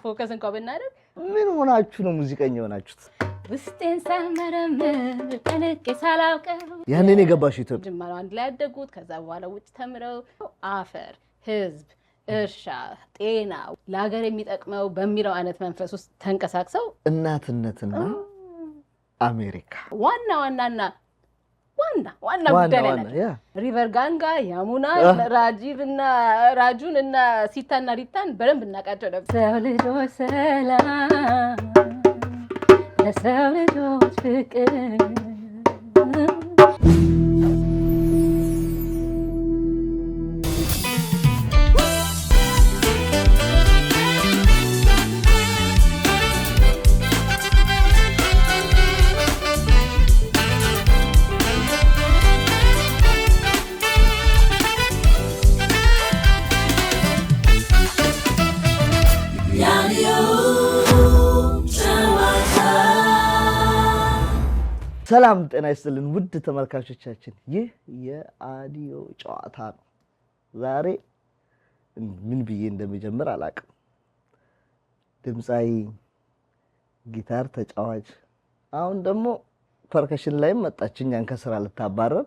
ፎከስ እንኳን ብናደርግ ምን ሆናችሁ ነው ሙዚቀኛ ሆናችሁት? ውስጤን ሳልመረምር ጠንቄ ሳላውቀው ያንን የገባሽ ኢትዮጵያ ጅማሬው አንድ ላይ ያደጉት ከዛ በኋላ ውጭ ተምረው አፈር ህዝብ እርሻ ጤና ለሀገር የሚጠቅመው በሚለው አይነት መንፈስ ውስጥ ተንቀሳቅሰው እናትነትና አሜሪካ ዋና ጉዳይ ላይ ናቸው። ሪቨር ጋንጋ ያሙና ራጁን እና ሲታና ሪታን በደንብ እናውቃቸው ነበር። ሰው ልጆች ሰላም ለሰው ልጆች ፍቅር ሰላም ጤና ይስጥልን ውድ ተመልካቾቻችን፣ ይህ የአዲዮ ጨዋታ ነው። ዛሬ ምን ብዬ እንደምጀምር አላውቅም። ድምጻዊ፣ ጊታር ተጫዋች፣ አሁን ደግሞ ፐርከሽን ላይ መጣች እኛን ከስራ ልታባረር።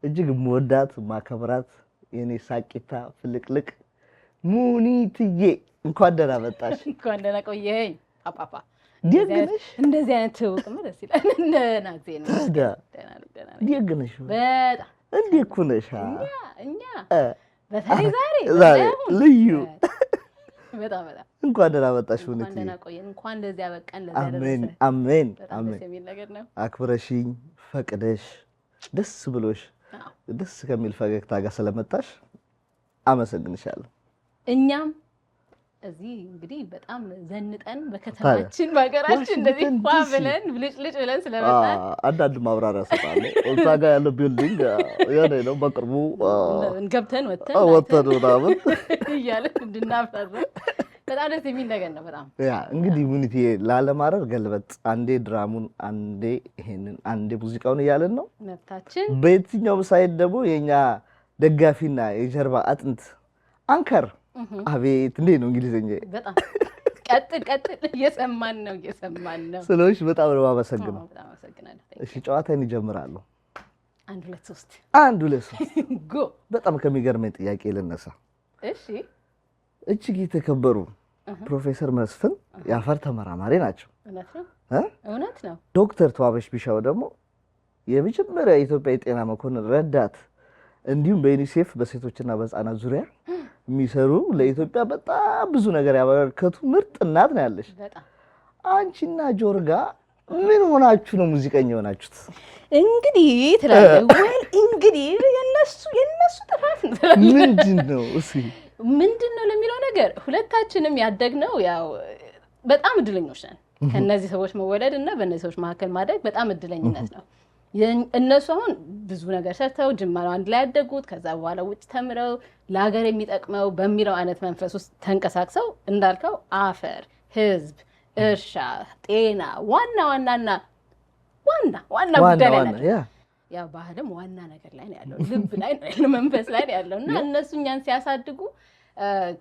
እጅግ መወዳት ማከብራት የኔ ሳቂታ ፍልቅልቅ ሙኒትዬ እንኳን ደህና መጣሽ። እንኳን ደህና ቆየኝ አፓፓ። ደግነሽ እንደዚህ አይነት ትውቅም ደስ ይላል። እንደናዜ ነው። ደህና ደግነሽ በጣም እንዴ እኮ ነሽ። እኛ በተለይ ዛሬ ልዩ በጣም እንኳን ደህና መጣሽ። እንኳን ደህና ቆየን። እንኳን ለዚህ ያበቃን። ለዚህ አሜን አሜን አሜን። የሚል ነገር ነው። አክብረሽኝ ፈቅደሽ ደስ ብሎሽ ደስ ከሚል ፈገግታ ጋር ስለመጣሽ አመሰግንሻለሁ። እኛም እዚህ እንግዲህ በጣም ዘንጠን በከተማችን በሀገራችን እንደዚህ ፏ ብለን ብልጭልጭ ብለን ስለመጣን አንዳንድ ማብራሪያ ሰጣለሁ። እዛ ጋር ያለው ቢልዲንግ የኔ ነው። በቅርቡ ገብተን ወተን ምናምን እያለን እንድናፈራ በጣም ደስ የሚል ነገር ነው። በጣም እንግዲህ ሙኒቴ ላለማረር ገልበጥ አንዴ ድራሙን አንዴ ይሄንን አንዴ ሙዚቃውን እያለን ነው መብታችን። በየትኛውም ሳይድ ደግሞ የኛ ደጋፊና የጀርባ አጥንት አንከር አቤት እንዴ ነው እንግሊዘኛ በጣም ቀጥል እየሰማን ነው ስለሽ በጣም ነው የማመሰግነው። በጣም አመሰግናለሁ። እሺ ጨዋታን ይጀምራሉ። 1 2 3 ጎ። በጣም ከሚገርመኝ ጥያቄ ልነሳ። እሺ እጅግ የተከበሩ ፕሮፌሰር መስፍን የአፈር ተመራማሪ ናቸው። እውነት ነው። ዶክተር ተዋበሽ ቢሻው ደግሞ የመጀመሪያ የኢትዮጵያ የጤና መኮንን ረዳት እንዲሁም በዩኒሴፍ በሴቶችና በህፃናት ዙሪያ የሚሰሩ ለኢትዮጵያ በጣም ብዙ ነገር ያበረከቱ ምርጥ እናት ነው ያለሽ። አንቺና ጆርጋ ምን ሆናችሁ ነው ሙዚቀኛ ሆናችሁት? እንግዲህ ትላለህ እንግዲህ የነሱ ጥፋት ምንድነው? ምንድነው ለሚለው ነገር ሁለታችንም ያደግነው ያው በጣም እድለኞች ነን። ከነዚህ ሰዎች መወለድ እና በእነዚህ ሰዎች መካከል ማደግ በጣም እድለኝነት ነው። እነሱ አሁን ብዙ ነገር ሰርተው ጅማሬው አንድ ላይ ያደጉት ከዛ በኋላ ውጭ ተምረው ለሀገር የሚጠቅመው በሚለው አይነት መንፈስ ውስጥ ተንቀሳቅሰው እንዳልከው አፈር ህዝብ እርሻ ጤና ዋና ጉዳይ ላይ ናቸው። ያው ባህልም ዋና ነገር ላይ ነው ያለው፣ ልብ ላይ ነው ያለው፣ መንፈስ ላይ ነው ያለው እና እነሱ እኛን ሲያሳድጉ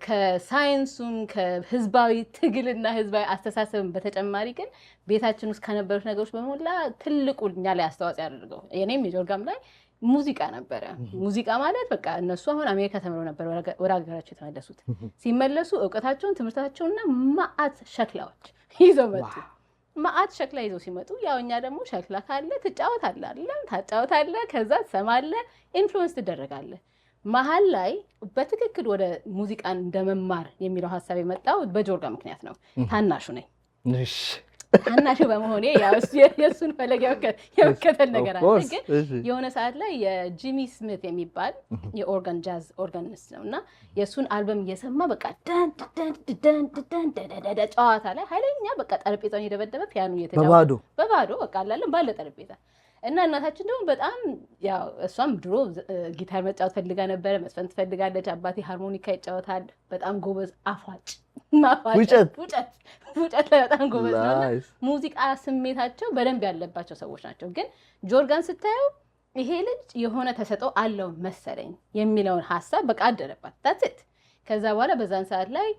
ከሳይንሱም ከህዝባዊ ትግልና ህዝባዊ አስተሳሰብም በተጨማሪ ግን ቤታችን ውስጥ ከነበሩት ነገሮች በሞላ ትልቁ እኛ ላይ አስተዋጽኦ ያደርገው የኔም የጆርጋም ላይ ሙዚቃ ነበረ። ሙዚቃ ማለት በቃ እነሱ አሁን አሜሪካ ተምረው ነበር ወደ ሀገራቸው የተመለሱት። ሲመለሱ እውቀታቸውን ትምህርታቸውንና ማአት ሸክላዎች ይዘው መጡ። ማአት ሸክላ ይዘው ሲመጡ ያው እኛ ደግሞ ሸክላ ካለ ታጫወታለህ፣ ከዛ ትሰማለህ፣ ኢንፍሉዌንስ ትደረጋለህ። መሀል ላይ በትክክል ወደ ሙዚቃን እንደመማር የሚለው ሐሳብ የመጣው በጆርጋ ምክንያት ነው። ታናሹ ነኝ። እሺ ታናሹ በመሆኔ ያው የሱን ፈለግ የመከተል ነገር አለ። ግን የሆነ ሰዓት ላይ የጂሚ ስሚት የሚባል የኦርጋን ጃዝ ኦርጋኒስት ነውና የሱን አልበም እየሰማ በቃ ዳን ጨዋታ ላይ ኃይለኛ በቃ ጠረጴዛውን እየደበደበ ፒያኖ እየተጫወተ በባዶ በቃ አላለም ባለ ጠረጴዛ እና እናታችን ደግሞ በጣም ያው እሷም ድሮ ጊታር መጫወት ፈልጋ ነበር፣ መስፈን ትፈልጋለች። አባቴ ሃርሞኒካ ይጫወታል፣ በጣም ጎበዝ አፏጭ ውጨት ላይ በጣም ጎበዝ ነው። ሙዚቃ ስሜታቸው በደንብ ያለባቸው ሰዎች ናቸው። ግን ጆርጋን ስታየው ይሄ ልጅ የሆነ ተሰጥኦ አለው መሰለኝ የሚለውን ሐሳብ በቃ አደረባት። ታትት ከዛ በኋላ በዛን ሰዓት ላይ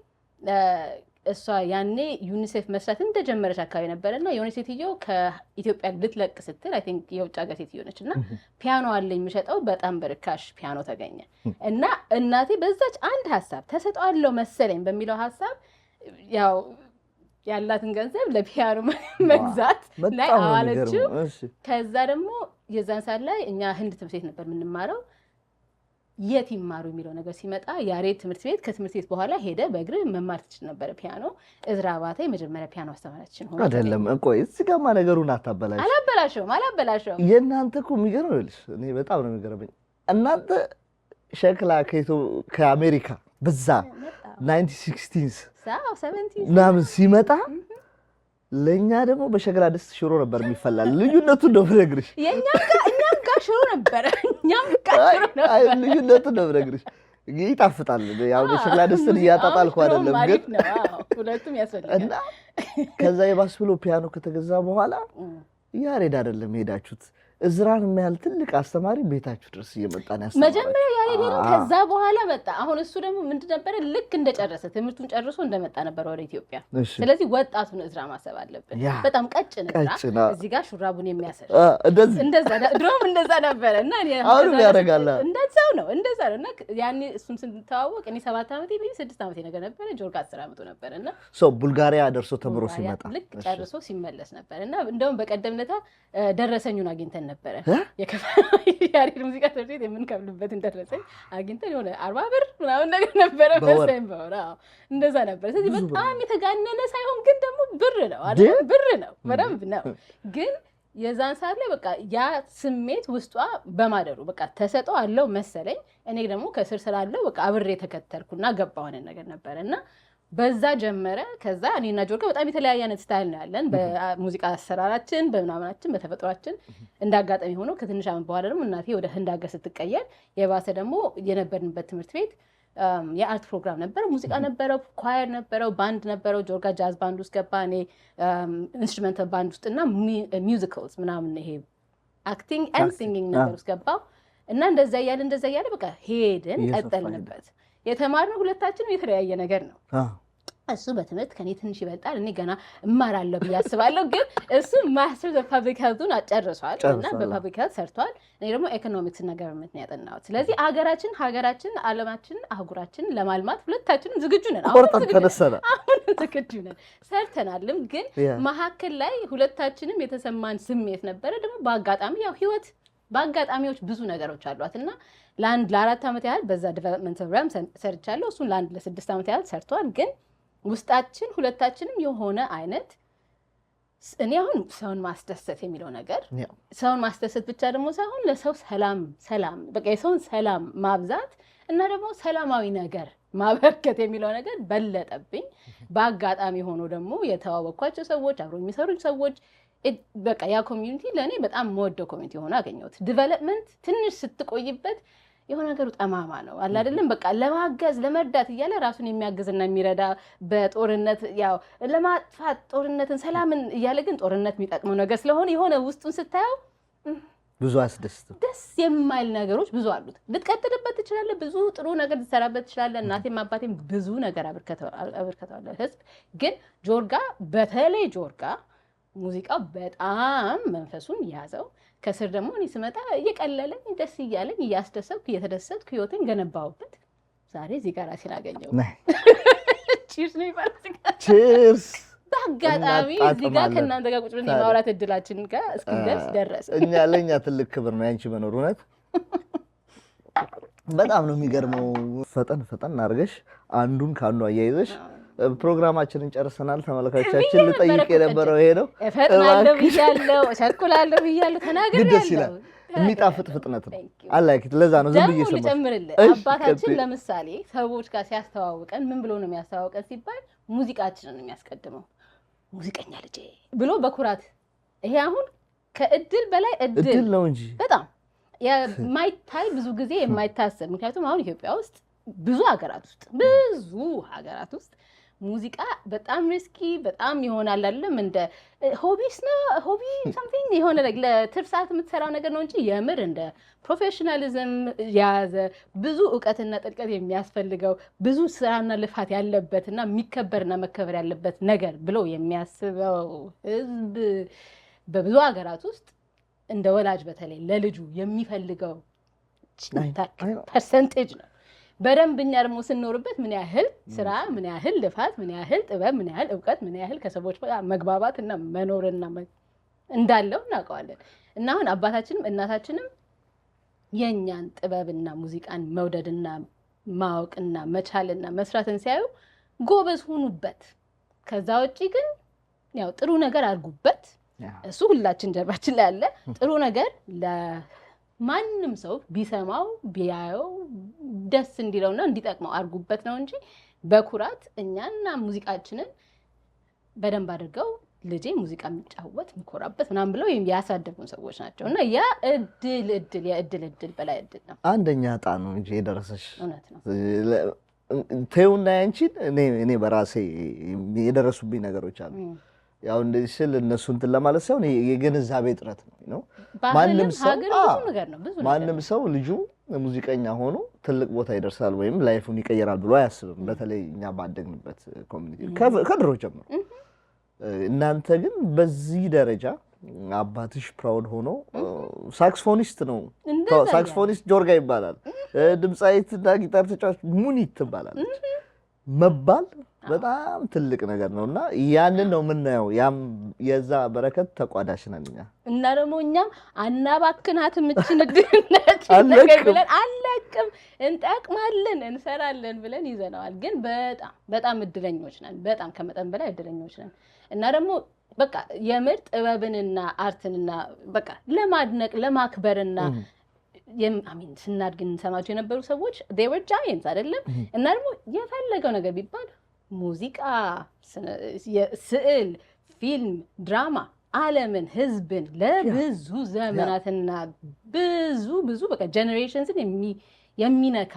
እሷ ያኔ ዩኒሴፍ መስራት እንደጀመረች አካባቢ ነበረና የሆነ ሴትዮ ከኢትዮጵያ ልትለቅ ስትል አይ ቲንክ የውጭ ሀገር ሴትዮ ነችና ፒያኖ አለኝ የምሸጠው በጣም በርካሽ ፒያኖ ተገኘ እና እናቴ በዛች አንድ ሐሳብ ተሰጧለው መሰለኝ በሚለው ሐሳብ ያው ያላትን ገንዘብ ለፒያኖ መግዛት ላይ አዋለችው። ከዛ ደግሞ የዛን ሰዓት ላይ እኛ ህንድ ትምህርት ቤት ነበር የምንማረው። የት ይማሩ የሚለው ነገር ሲመጣ ያሬድ ትምህርት ቤት ከትምህርት ቤት በኋላ ሄደ በእግር መማር ትችል ነበር ፒያኖ። እዝራ አባተ የመጀመሪያ ፒያኖ አስተማሪያችን ሆነ። አይደለም ቆይ እዚህ ጋር ነገሩን አላበላሸውም። የእናንተ እኮ የሚገርም ልጅ እኔ በጣም ነው የሚገርመኝ። እናንተ ሸክላ ከአሜሪካ በዛ 1960s ምናምን ሲመጣ ለእኛ ደግሞ በሸክላ ድስት ሽሮ ነበር የሚፈላል። ልዩነቱን ነው ብነግርሽ። እኛም ጋር ሽሮ ነበረ። ልዩነቱን ነው ብነግርሽ። ይጣፍጣል። ያው በሸክላ ድስትን እያጣጣልኩ አይደለም ግን ሁለቱም ያስፈልጋል። እና ከዛ የባስ ብሎ ፒያኖ ከተገዛ በኋላ ያሬድ አይደለም ሄዳችሁት እዝራን የሚያህል ትልቅ አስተማሪ ቤታችሁ ድረስ እየመጣ ነው ያስተማረው። መጀመሪያ ያሬድ ነው። ከዛ በኋላ መጣ። አሁን እሱ ደግሞ ምንድን ነበረ ልክ እንደጨረሰ ትምህርቱን ጨርሶ እንደመጣ ነበር ወደ ኢትዮጵያ። ስለዚህ ወጣቱን እዝራ ማሰብ አለብን። በጣም ቀጭን እዝራ እዚህ ጋር ሹራቡን የሚያሰር እንደዛ ድሮም እንደዛ ነበረ እና አሁን ያደርጋል። እንደዛው ነው እና ያኔ እሱን ስንተዋወቅ እኔ 7 ዓመቴ ልጅ 6 ዓመቴ ነገር ነበረ። ጆርጋ 10 ዓመቱ ነበርና ቡልጋሪያ ደርሶ ተምሮ ሲመጣ ልክ ጨርሶ ሲመለስ ነበርና እንደውም በቀደምነታ ደረሰኙን አግኝተን ነበረ ያሬድ ሙዚቃ ትምህርት ቤት የምንከፍልበትን ደረሰኝ አግኝተን የሆነ 40 ብር ምናምን ነገር ነበረ በሰም በወራ እንደዛ ነበር። ስለዚህ በጣም የተጋነነ ሳይሆን ግን ደግሞ ብር ነው አይደል? ብር ነው በደንብ ነው። ግን የዛን ሰዓት ላይ በቃ ያ ስሜት ውስጧ በማደሩ በቃ ተሰጠው አለው መሰለኝ። እኔ ደግሞ ከስር ስላለው በቃ አብሬ ተከተልኩና ገባውን ነገር ነበርና በዛ ጀመረ። ከዛ እኔና ጆርጋ በጣም የተለያየ አይነት ስታይል ነው ያለን በሙዚቃ አሰራራችን በምናምናችን በተፈጥሯችን። እንዳጋጣሚ ሆኖ ከትንሽ ዓመት በኋላ ደግሞ እናቴ ወደ ህንድ ሀገር ስትቀየር የባሰ ደግሞ የነበርንበት ትምህርት ቤት የአርት ፕሮግራም ነበረ፣ ሙዚቃ ነበረው፣ ኳየር ነበረው፣ ባንድ ነበረው። ጆርጋ ጃዝ ባንድ ውስጥ ገባ፣ እኔ ኢንስትሩሜንታል ባንድ ውስጥ እና ሚውዚካልስ ምናምን ይሄ አክቲንግ ኤንድ ሲንጊንግ ነገር ውስጥ ገባው እና እንደዛ እያለ በቃ ሄድን ቀጠልንበት። የተማርነው ሁለታችንም የተለያየ ነገር ነው። እሱ በትምህርት ከኔ ትንሽ ይበልጣል፣ እኔ ገና እማራለሁ ብዬ አስባለሁ። ግን እሱ ማስተርስ ኦፍ ፐብሊክ ሄልቱን አጨርሷል እና በፐብሊክ ሄልት ሰርቷል። እኔ ደግሞ ኢኮኖሚክስ እና ገቨርንመንት ነው ያጠናሁት። ስለዚህ ሀገራችን፣ ዓለማችን፣ አህጉራችን ለማልማት ሁለታችንም ዝግጁ ነን። አሁን ዝግጁ ነን፣ ሰርተናልም። ግን መሀከል ላይ ሁለታችንም የተሰማን ስሜት ነበረ። ደግሞ በአጋጣሚ ያው ህይወት በአጋጣሚዎች ብዙ ነገሮች አሏት እና ለ4 ዓመት ያህል በዛ ዲቨሎፕመንት ፕሮግራም ሰርቻለሁ። እሱን ለ6 ዓመት ያህል ሰርቷል። ግን ውስጣችን ሁለታችንም የሆነ አይነት እኔ አሁን ሰውን ማስደሰት የሚለው ነገር ሰውን ማስደሰት ብቻ ደግሞ ሳይሆን ለሰው ሰላም በቃ የሰውን ሰላም ማብዛት እና ደግሞ ሰላማዊ ነገር ማበርከት የሚለው ነገር በለጠብኝ። በአጋጣሚ ሆኖ ደግሞ የተዋወቅኳቸው ሰዎች አብሮ የሚሰሩ ሰዎች በቃ ያ ኮሚዩኒቲ ለእኔ በጣም የምወደው ኮሚዩኒቲ ሆኖ አገኘሁት። ዲቨሎፕመንት ትንሽ ስትቆይበት የሆነ ነገሩ ጠማማ ነው አለ አይደለም። በቃ ለማገዝ ለመርዳት እያለ ራሱን የሚያግዝና የሚረዳ በጦርነት ያው ለማጥፋት ጦርነትን ሰላምን እያለ ግን ጦርነት የሚጠቅመው ነገር ስለሆነ የሆነ ውስጡን ስታየው ብዙ አስደስትም ደስ የማይል ነገሮች ብዙ አሉት። ልትቀጥልበት ትችላለህ፣ ብዙ ጥሩ ነገር ልትሰራበት ትችላለህ። እናቴም አባቴም ብዙ ነገር አበርክተዋል ህዝብ። ግን ጆርጋ በተለይ ጆርጋ ሙዚቃው በጣም መንፈሱን ያዘው። ከስር ደግሞ እኔ ስመጣ እየቀለለኝ ደስ እያለኝ እያስደሰብኩ እየተደሰትኩ ህይወቴን ገነባሁበት። ዛሬ እዚህ ጋር ራሴን አገኘሁ። ቺርስ ነው ይባላል። ቺርስ። በአጋጣሚ እዚህ ጋር ከእናንተ ጋር ቁጭ ብለን የማውራት እድላችን ጋር እስኪደርስ ደረሰ። ለእኛ ትልቅ ክብር ነው ያንቺ መኖር። እውነት በጣም ነው የሚገርመው። ፈጠን አድርገሽ አንዱን ከአንዱ አያይዘሽ ፕሮግራማችንን ጨርሰናል። ተመልካቾቻችን ልጠይቅ የነበረው ይሄ ነው። እፈጥናለሁ ብያለሁ፣ እቸኩላለሁ ብያለሁ፣ ተናግሬያለሁ። የሚጣፍጥ ፍጥነት ነው አላይክ። ለዛ ነው ዝም ብዬ ሰማሁ። ልጨምርልህ። አባታችን ለምሳሌ ሰዎች ጋር ሲያስተዋውቀን ምን ብሎ ነው የሚያስተዋውቀን ሲባል ሙዚቃችንን ነው የሚያስቀድመው። ሙዚቀኛ ልጄ ብሎ በኩራት ይሄ አሁን ከእድል በላይ እድል ነው እንጂ በጣም የማይታይ ብዙ ጊዜ የማይታሰብ። ምክንያቱም አሁን ኢትዮጵያ ውስጥ ብዙ ሀገራት ውስጥ ሙዚቃ በጣም ሪስኪ በጣም ይሆናል አይደለም እንደ ሆቢስ ነው ሆቢ something የሆነ ለትርፍ ሰዓት የምትሰራው ነገር ነው እንጂ የምር እንደ ፕሮፌሽናሊዝም ያዘ ብዙ ዕውቀትና ጥልቀት የሚያስፈልገው ብዙ ስራና ልፋት ያለበትና የሚከበርና መከበር ያለበት ነገር ብሎ የሚያስበው ህዝብ በብዙ ሀገራት ውስጥ እንደ ወላጅ በተለይ ለልጁ የሚፈልገው ፐርሰንቴጅ ነው። በደንብ እኛ ደግሞ ስንኖርበት ምን ያህል ስራ ምን ያህል ልፋት ምን ያህል ጥበብ ምን ያህል ዕውቀት ምን ያህል ከሰዎች መግባባትና መኖርና እንዳለው እናውቀዋለን። እና አሁን አባታችንም እናታችንም የኛን ጥበብና ሙዚቃን መውደድና ማወቅና መቻልና መስራትን ሲያዩ ጎበዝ ሆኑበት። ከዛ ውጪ ግን ያው ጥሩ ነገር አድርጉበት። እሱ ሁላችን ጀርባችን ላይ አለ። ጥሩ ነገር ለማንም ሰው ቢሰማው ቢያየው ደስ እንዲለውና እንዲጠቅመው አድርጉበት ነው እንጂ በኩራት እኛና ሙዚቃችንን በደንብ አድርገው ልጄ ሙዚቃ የሚጫወት የሚኮራበት ምናምን ብለው ያሳደጉን ሰዎች ናቸው። እና ያ እድል በላይ እድል ነው። አንደኛ ዕጣ ነው እንጂ የደረሰሽ እውነት ነው። ተይውና ያንቺን እኔ በራሴ የደረሱብኝ ነገሮች አሉ። ያው እንደዚህ ስል እነሱ እንትን ለማለት ሳይሆን የግንዛቤ ጥረት ነው። ማንም ሰው ልጁ ሙዚቀኛ ሆኖ ትልቅ ቦታ ይደርሳል ወይም ላይፉን ይቀየራል ብሎ አያስብም። በተለይ እኛ ባደግንበት ኮሚኒቲ ከድሮ ጀምሮ። እናንተ ግን በዚህ ደረጃ አባትሽ ፕራውድ ሆኖ ሳክስፎኒስት ነው። ሳክስፎኒስት ጆርጋ ይባላል። ድምጻዊትና ጊታር ተጫዋች ሙኒት ትባላለች መባል በጣም ትልቅ ነገር ነውና ያንን ነው የምናየው። ያም የዛ በረከት ተቋዳሽ ነን እኛ። እና ደግሞ እኛም አናባክናት እምችን ብለን አለቅም እንጠቅማለን እንሰራለን ብለን ይዘነዋል። ግን በጣም እድለኞች ነን። በጣም ከመጠን በላይ እድለኞች ነን። እና ደግሞ በቃ የምር ጥበብንና አርትንና በቃ ለማድነቅ ለማክበርና ስናድግ እንሰማቸው የነበሩ ሰዎች they were giants አይደለም። እና ደግሞ የፈለገው ነገር ቢባል ሙዚቃ፣ ስዕል፣ ፊልም፣ ድራማ ዓለምን ህዝብን ለብዙ ዘመናትና ብዙ በቃ ጀነሬሽንስን የሚነካ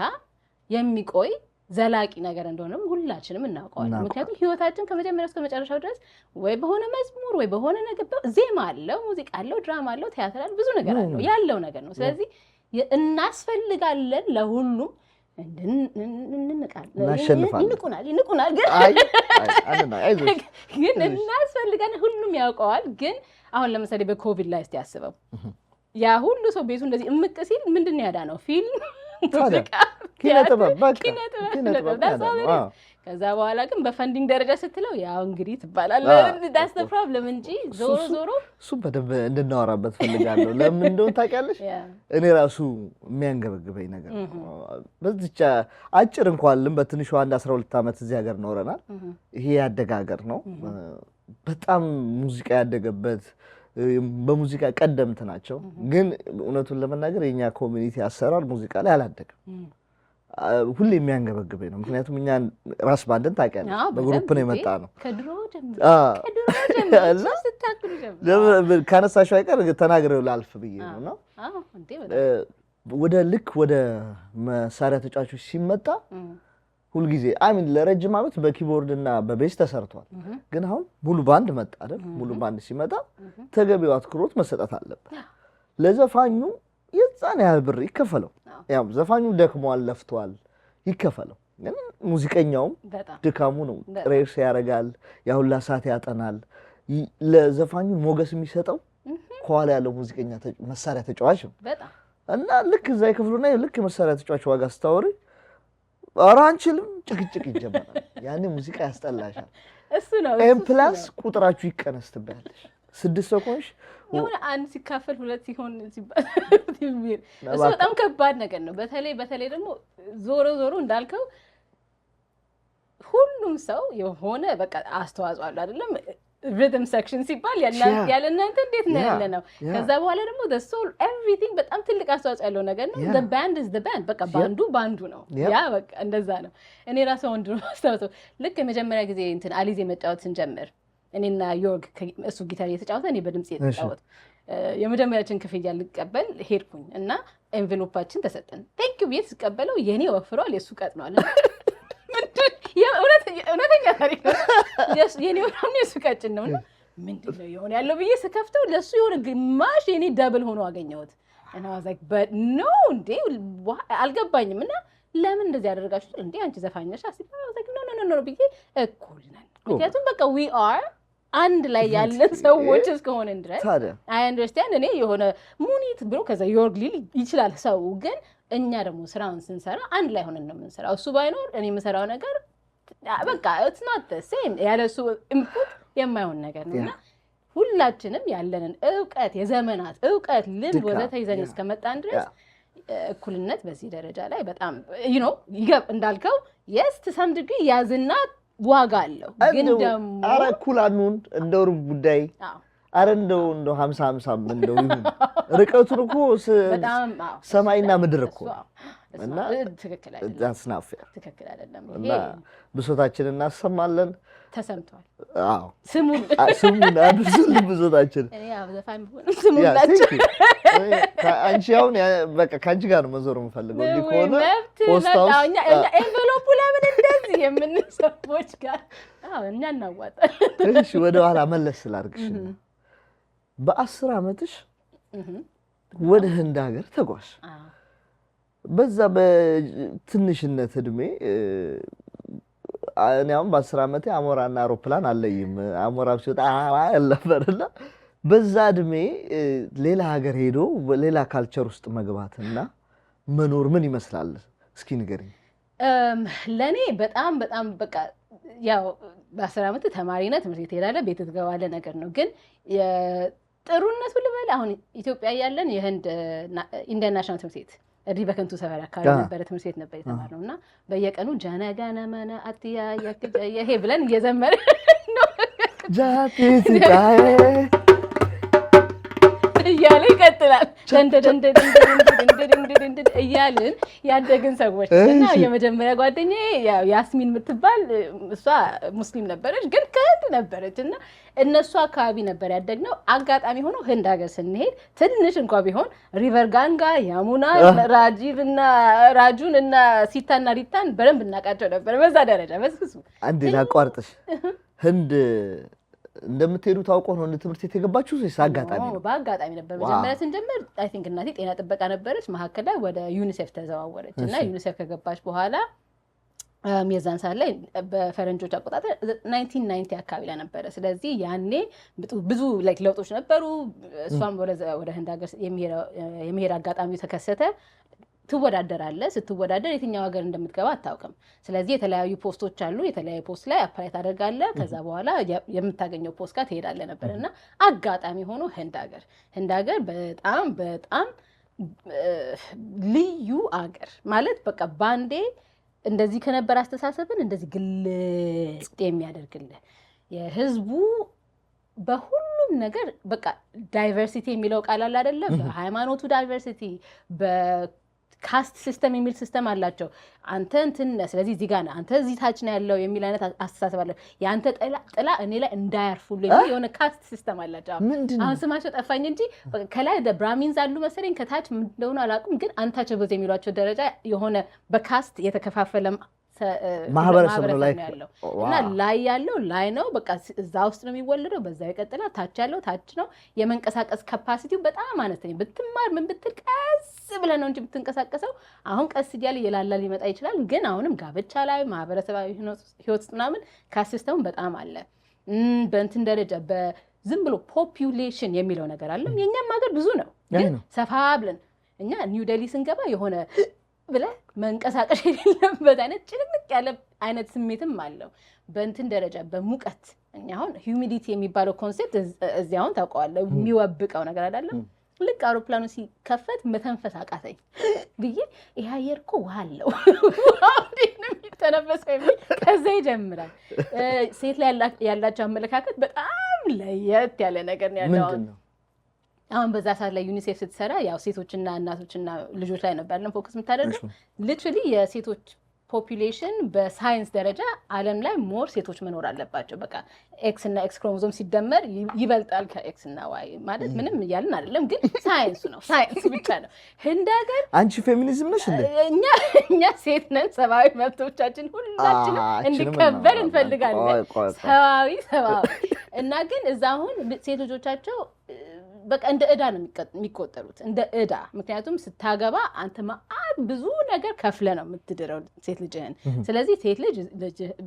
የሚቆይ ዘላቂ ነገር እንደሆነም ሁላችንም እናውቀዋለን። ምክንያቱም ህይወታችን ከመጀመሪያው እስከ መጨረሻው ድረስ ወይ በሆነ መዝሙር ወይ በሆነ ነገር ዜማ አለው፣ ሙዚቃ አለው፣ ድራማ አለው፣ ቲያትር አለው፣ ብዙ ነገር አለው ያለው ነገር ነው። ስለዚህ እናስፈልጋለን ለሁሉም ይንቁናል ግን እናስፈልጋለን ሁሉም ያውቀዋል። ግን አሁን ለምሳሌ በኮቪድ ላይ እስቲ ያስበው ያ ሁሉ ሰው ቤቱ እንደዚህ እምቅ ሲል ምንድን ያዳ ነው ፊልም ሙዚቃ ኪነጥበብ ከዛ በኋላ ግን በፈንዲንግ ደረጃ ስትለው ያው እንግዲህ ትባላለህ። that's the problem እንጂ ዞሮ እሱ በደንብ እንድናወራበት ፈልጋለሁ። ለምን እንደሆነ ታውቂያለሽ? እኔ ራሱ የሚያንገበግበኝ ነገር በዚህቻ አጭር እንኳን በትንሹ 12 ዓመት እዚህ ሀገር ኖረናል። ይሄ ያደጋገር ነው። በጣም ሙዚቃ ያደገበት በሙዚቃ ቀደምት ናቸው። ግን እውነቱን ለመናገር የኛ ኮሚኒቲ አሰራር ሙዚቃ ላይ አላደገም። ሁሌ የሚያንገበግበኝ ነው። ምክንያቱም እኛ ራስ ባንድን ታውቂያለሽ በግሩፕ ነው የመጣ ነው። ከድሮ ጀምሮ ካነሳሽው አይቀር ተናግሬው ላልፍ ብዬ ነውና ወደ መሳሪያ ተጫዋቾች ሲመጣ ሁልጊዜ ለረጅም ዓመት በኪቦርድ እና በቤዝ ተሰርቷል። ግን አሁን ሙሉ ባንድ መጣ አይደል? ሙሉ ባንድ ሲመጣ ተገቢው አትኩሮት መሰጠት አለበት። ለዘፋኙ የዛን ያህል ብር ይከፈለው። ያው ዘፋኙ ደክሟል ለፍቷል ይከፈለው። ግን ሙዚቀኛውም ድካሙ ነው። ሬስ ያረጋል፣ ያሁላ ሰዓት ያጠናል። ለዘፋኙ ሞገስ የሚሰጠው ከኋላ ያለው ሙዚቀኛ መሳሪያ ተጫዋች ነው። እና ልክ እዛ ይከፍሉና ልክ መሳሪያ ተጫዋች ዋጋ ስታወሪ ኧረ አንችልም ጭቅጭቅ ይጀምራል። ያኔ ሙዚቃ ያስጠላሻል። እሱ ነው ፕላስ ቁጥራችሁ ይቀነስ ትባያለሽ። 6 ሰው ሆንሽ የሆነ አንድ ሲካፈል 2 ሲሆን ሲባል እሱ በጣም ከባድ ነገር ነው። በተለይ ደግሞ ዞሮ እንዳልከው ሁሉም ሰው የሆነ በቃ አስተዋጽኦ አለው አይደለም። ሪትም ሴክሽን ሲባል ያለ እናንተ እንዴት ነው ያለ ነው። ከዛ በኋላ ደግሞ the soul everything በጣም ትልቅ አስተዋጽኦ ያለው ነገር ነው። the band is the band በቃ ባንዱ ነው። ያ በቃ እንደዛ ነው። እኔ ራሴ ወንድሮ አስተዋጽኦ ልክ የመጀመሪያ ጊዜ አሊዜ መጫወት ስንጀምር እኔና ዮርግ እሱ ጊታር እየተጫወተ እኔ በድምጽ እየተጫወተ የመጀመሪያችን ክፍያ ልቀበል ሄድኩኝ እና ኤንቨሎፓችን ተሰጠን። ቴንክ ዩ ብዬ ስቀበለው የኔ ወፍሯል የሱ ቀጥኗል። እውነተኛ ታሪክ ነው። የኔ ወራም የሱ ቀጭን ነው እና ምንድነው የሆነ ያለው ብዬ ስከፍተው ለሱ የሆነ ግማሽ የኔ ደብል ሆኖ አገኘሁት እና ዋዛክ ኖ እንዴ አልገባኝም እና ለምን እንደዚህ ያደርጋችሁ እንዴ አንቺ ዘፋኛሽ አሲባ ዋዛክ ኖ ብዬ እኩል ነን ምክንያቱም በቃ we are አንድ ላይ ያለን ሰዎች እስከሆነን ድረስ I understand እኔ የሆነ ሙኒት ብሎ ከዛ ዮርግ ሊል ይችላል ሰው ግን እኛ ደግሞ ስራውን ስንሰራ አንድ ላይ ሆነን ነው የምንሰራው እሱ ባይኖር እኔ የምሰራው ነገር በቃ it's not the same ያለሱ ኢንፑት የማይሆን ነገር ነውና ሁላችንም ያለንን ዕውቀት የዘመናት ዕውቀት ልምድ ወዘተ ይዘን እስከመጣን ድረስ እኩልነት በዚህ ደረጃ ላይ በጣም ይገብ እንዳልከው yes to some degree ያዝና ዋጋ አለው ግን ደግሞ አረ እኩል አንሁን እንደው ጉዳይ አረ እንደው 50-50 እንደው ይሁን ርቀቱን እኮ በጣም ሰማይና ምድር እኮ እና ትክክል አይደለም that's not fair ትክክል አይደለም እና ብሶታችንን እናሰማለን ተሰምቷል አዎ ስሙን አድርሱን ብሶታችን እኔ አብዘፋኝ ቢሆንም ስሙላችሁ አንቺ አሁን በቃ ካንቺ ጋር ነው መዞር የምፈልገው ሊኮና ፖስታው እኛ ኤንቨሎፑ ለምን እንደዚህ የምንሰቦች ጋር እኛ እናዋጣለን እሺ ወደ ኋላ መለስ ስላርግሽ በ10 አመትሽ ወደ ህንድ ሀገር ተጓዝ በዛ በትንሽነት እድሜ እኔ አሁን በ10 አመቴ አሞራና አውሮፕላን አለይም አሞራው ሲወጣ አለፈርና በዛ እድሜ ሌላ ሀገር ሄዶ ሌላ ካልቸር ውስጥ መግባትና መኖር ምን ይመስላል እስኪ ንገሪኝ ለኔ በጣም በቃ ያው በ10 አመት ተማሪነት ትምህርት ቤት ሄዳለ ቤት ትገባለ ነገር ነው ግን የጥሩነቱ ልበል አሁን ኢትዮጵያ ያለን የህንድ ኢንተርናሽናል ትምህርት ቤት በከንቱ ሰፈር አካባቢ ነበር ትምህርት ቤት ነበር የተማርነውና በየቀኑ ጀነጋና ማና አትያ ይሄ ብለን እየዘመርን ነው ጃቲታዬ እያለ ይቀጥላል ደንደደንደደንደደንደደንደደ እያልን ያደግን ሰዎች እና የመጀመሪያ ጓደኛዬ ያስሚን የምትባል እሷ ሙስሊም ነበረች ግን ከህንድ ነበረች እና እነሱ አካባቢ ነበር ያደግነው አጋጣሚ ሆኖ ህንድ ሀገር ስንሄድ ትንሽ እንኳን ቢሆን ሪቨር ጋንጋ ያሙና ራጂቭ እና ራጁን እና ሲታና ሪታን በደንብ እናቃቸው ነበር በዛ ደረጃ በስሱ አንዴ ላቋርጥሽ ህንድ እንደምትሄዱ ታውቆ ነው ትምህርት ቤት የገባችሁ ወይስ አጋጣሚ ነው በአጋጣሚ ነበር መጀመሪያ ስንጀምር አይ ቲንክ እናቴ ጤና ጥበቃ ነበረች መሐከል ላይ ወደ ዩኒሴፍ ተዘዋወረች እና ዩኒሴፍ ከገባች በኋላ የዛን ሰዓት ላይ በፈረንጆች አቆጣጠር 1990 አካባቢ ላይ ነበር ስለዚህ ያኔ ብዙ ላይክ ለውጦች ነበሩ እሷም ወደ ህንድ ሀገር የሚሄድ አጋጣሚ ተከሰተ ትወዳደራለ ስትወዳደር የትኛው ሀገር እንደምትገባ አታውቅም ስለዚህ የተለያዩ ፖስቶች አሉ የተለያዩ ፖስት ላይ አፕላይ ታደርጋለ ከዛ በኋላ የምታገኘው ፖስት ጋር ትሄዳለ ነበርና አጋጣሚ ሆኖ ህንድ ሀገር በጣም ልዩ ሀገር ማለት በቃ ባንዴ እንደዚህ ከነበር አስተሳሰብን እንደዚህ ግልጽ የሚያደርግልህ የህዝቡ በሁሉም ነገር በቃ ዳይቨርሲቲ የሚለው ቃል አለ አይደለ በሃይማኖቱ ዳይቨርሲቲ በካስት ሲስተም የሚል ሲስተም አላቸው አንተ እንትን ስለዚህ እዚህ ጋር አንተ እዚህ ታች ነው ያለው የሚል አይነት አስተሳሰብ አለ ያንተ ጥላ እኔ ላይ እንዳያርፉልኝ የሆነ ካስት ሲስተም አላቸው አሁን ስማቸው ጠፋኝ እንጂ ከላይ ብራሚንስ አሉ መሰለኝ ከታች እንደሆነ አላውቅም ግን አንታቸብዝ የሚሏቸው ደረጃ የሆነ በካስት የተከፋፈለ ማህበረሰብ ነው ላይ ያለው እና ላይ ያለው ላይ ነው በቃ እዛ ውስጥ ነው የሚወለደው በዛው ይቀጥላል ታች ያለው ታች ነው የመንቀሳቀስ ካፓሲቲው በጣም አነስተኛ ብትማር ምን ብትል ቀስ ብለህ ነው እንጂ ብትንቀሳቀሰው አሁን ቀስ እያለ የላላ ሊመጣ ይችላል ግን አሁንም ጋብቻ ላይ ማህበረሰባዊ ህይወት ምናምን ካሲስተም በጣም አለ በእንትን ደረጃ በዝም ብሎ ፖፑሌሽን የሚለው ነገር አለ የኛም ሀገር ብዙ ነው ግን ሰፋ ብለን እኛ ኒው ዴሊ ስንገባ የሆነ ብለ መንቀሳቀስ የሌለበት አይነት ጭንቅንቅ ያለ አይነት ስሜትም አለው በእንትን ደረጃ በሙቀት እኛ አሁን ሂዩሚዲቲ የሚባለው ኮንሴፕት እዚያውን ታውቀዋለህ የሚወብቀው ነገር አይደለም ልክ አውሮፕላኑ ሲከፈት መተንፈስ አቃተኝ ብዬ ይሄ አየር እኮ ውሃ አለው ተነፈሰ ከዛ ይጀምራል ሴት ላይ ያላቸው አመለካከት በጣም ለየት ያለ ነገር ነው ያለው አሁን በዛ ሰዓት ላይ ዩኒሴፍ ስትሰራ ያው ሴቶችና እናቶችና ልጆች ላይ ነበር ፎከስ የምታደርገው ሊትራሊ የሴቶች ፖፑሌሽን በሳይንስ ደረጃ ዓለም ላይ ሞር ሴቶች መኖር አለባቸው። በቃ ኤክስ እና ኤክስ ክሮሞዞም ሲደመር ይበልጣል ከኤክስ እና ዋይ ማለት ምንም እያልን አይደለም፣ ግን ሳይንሱ ነው፣ ሳይንስ ብቻ ነው። ህንድ ሀገር አንቺ ፌሚኒዝም ነሽ እንዴ? እኛ ሴት ነን። ሰብአዊ መብቶቻችን ሁላችንም እንዲከበር እንፈልጋለን። ሰብአዊ እና ግን እዛ አሁን ሴት ልጆቻቸው በቃ እንደ ዕዳ ነው የሚቆጠሩት፣ እንደ ዕዳ። ምክንያቱም ስታገባ አንተ ማአት ብዙ ነገር ከፍለ ነው የምትድረው ሴት ልጅህን። ስለዚህ ሴት ልጅ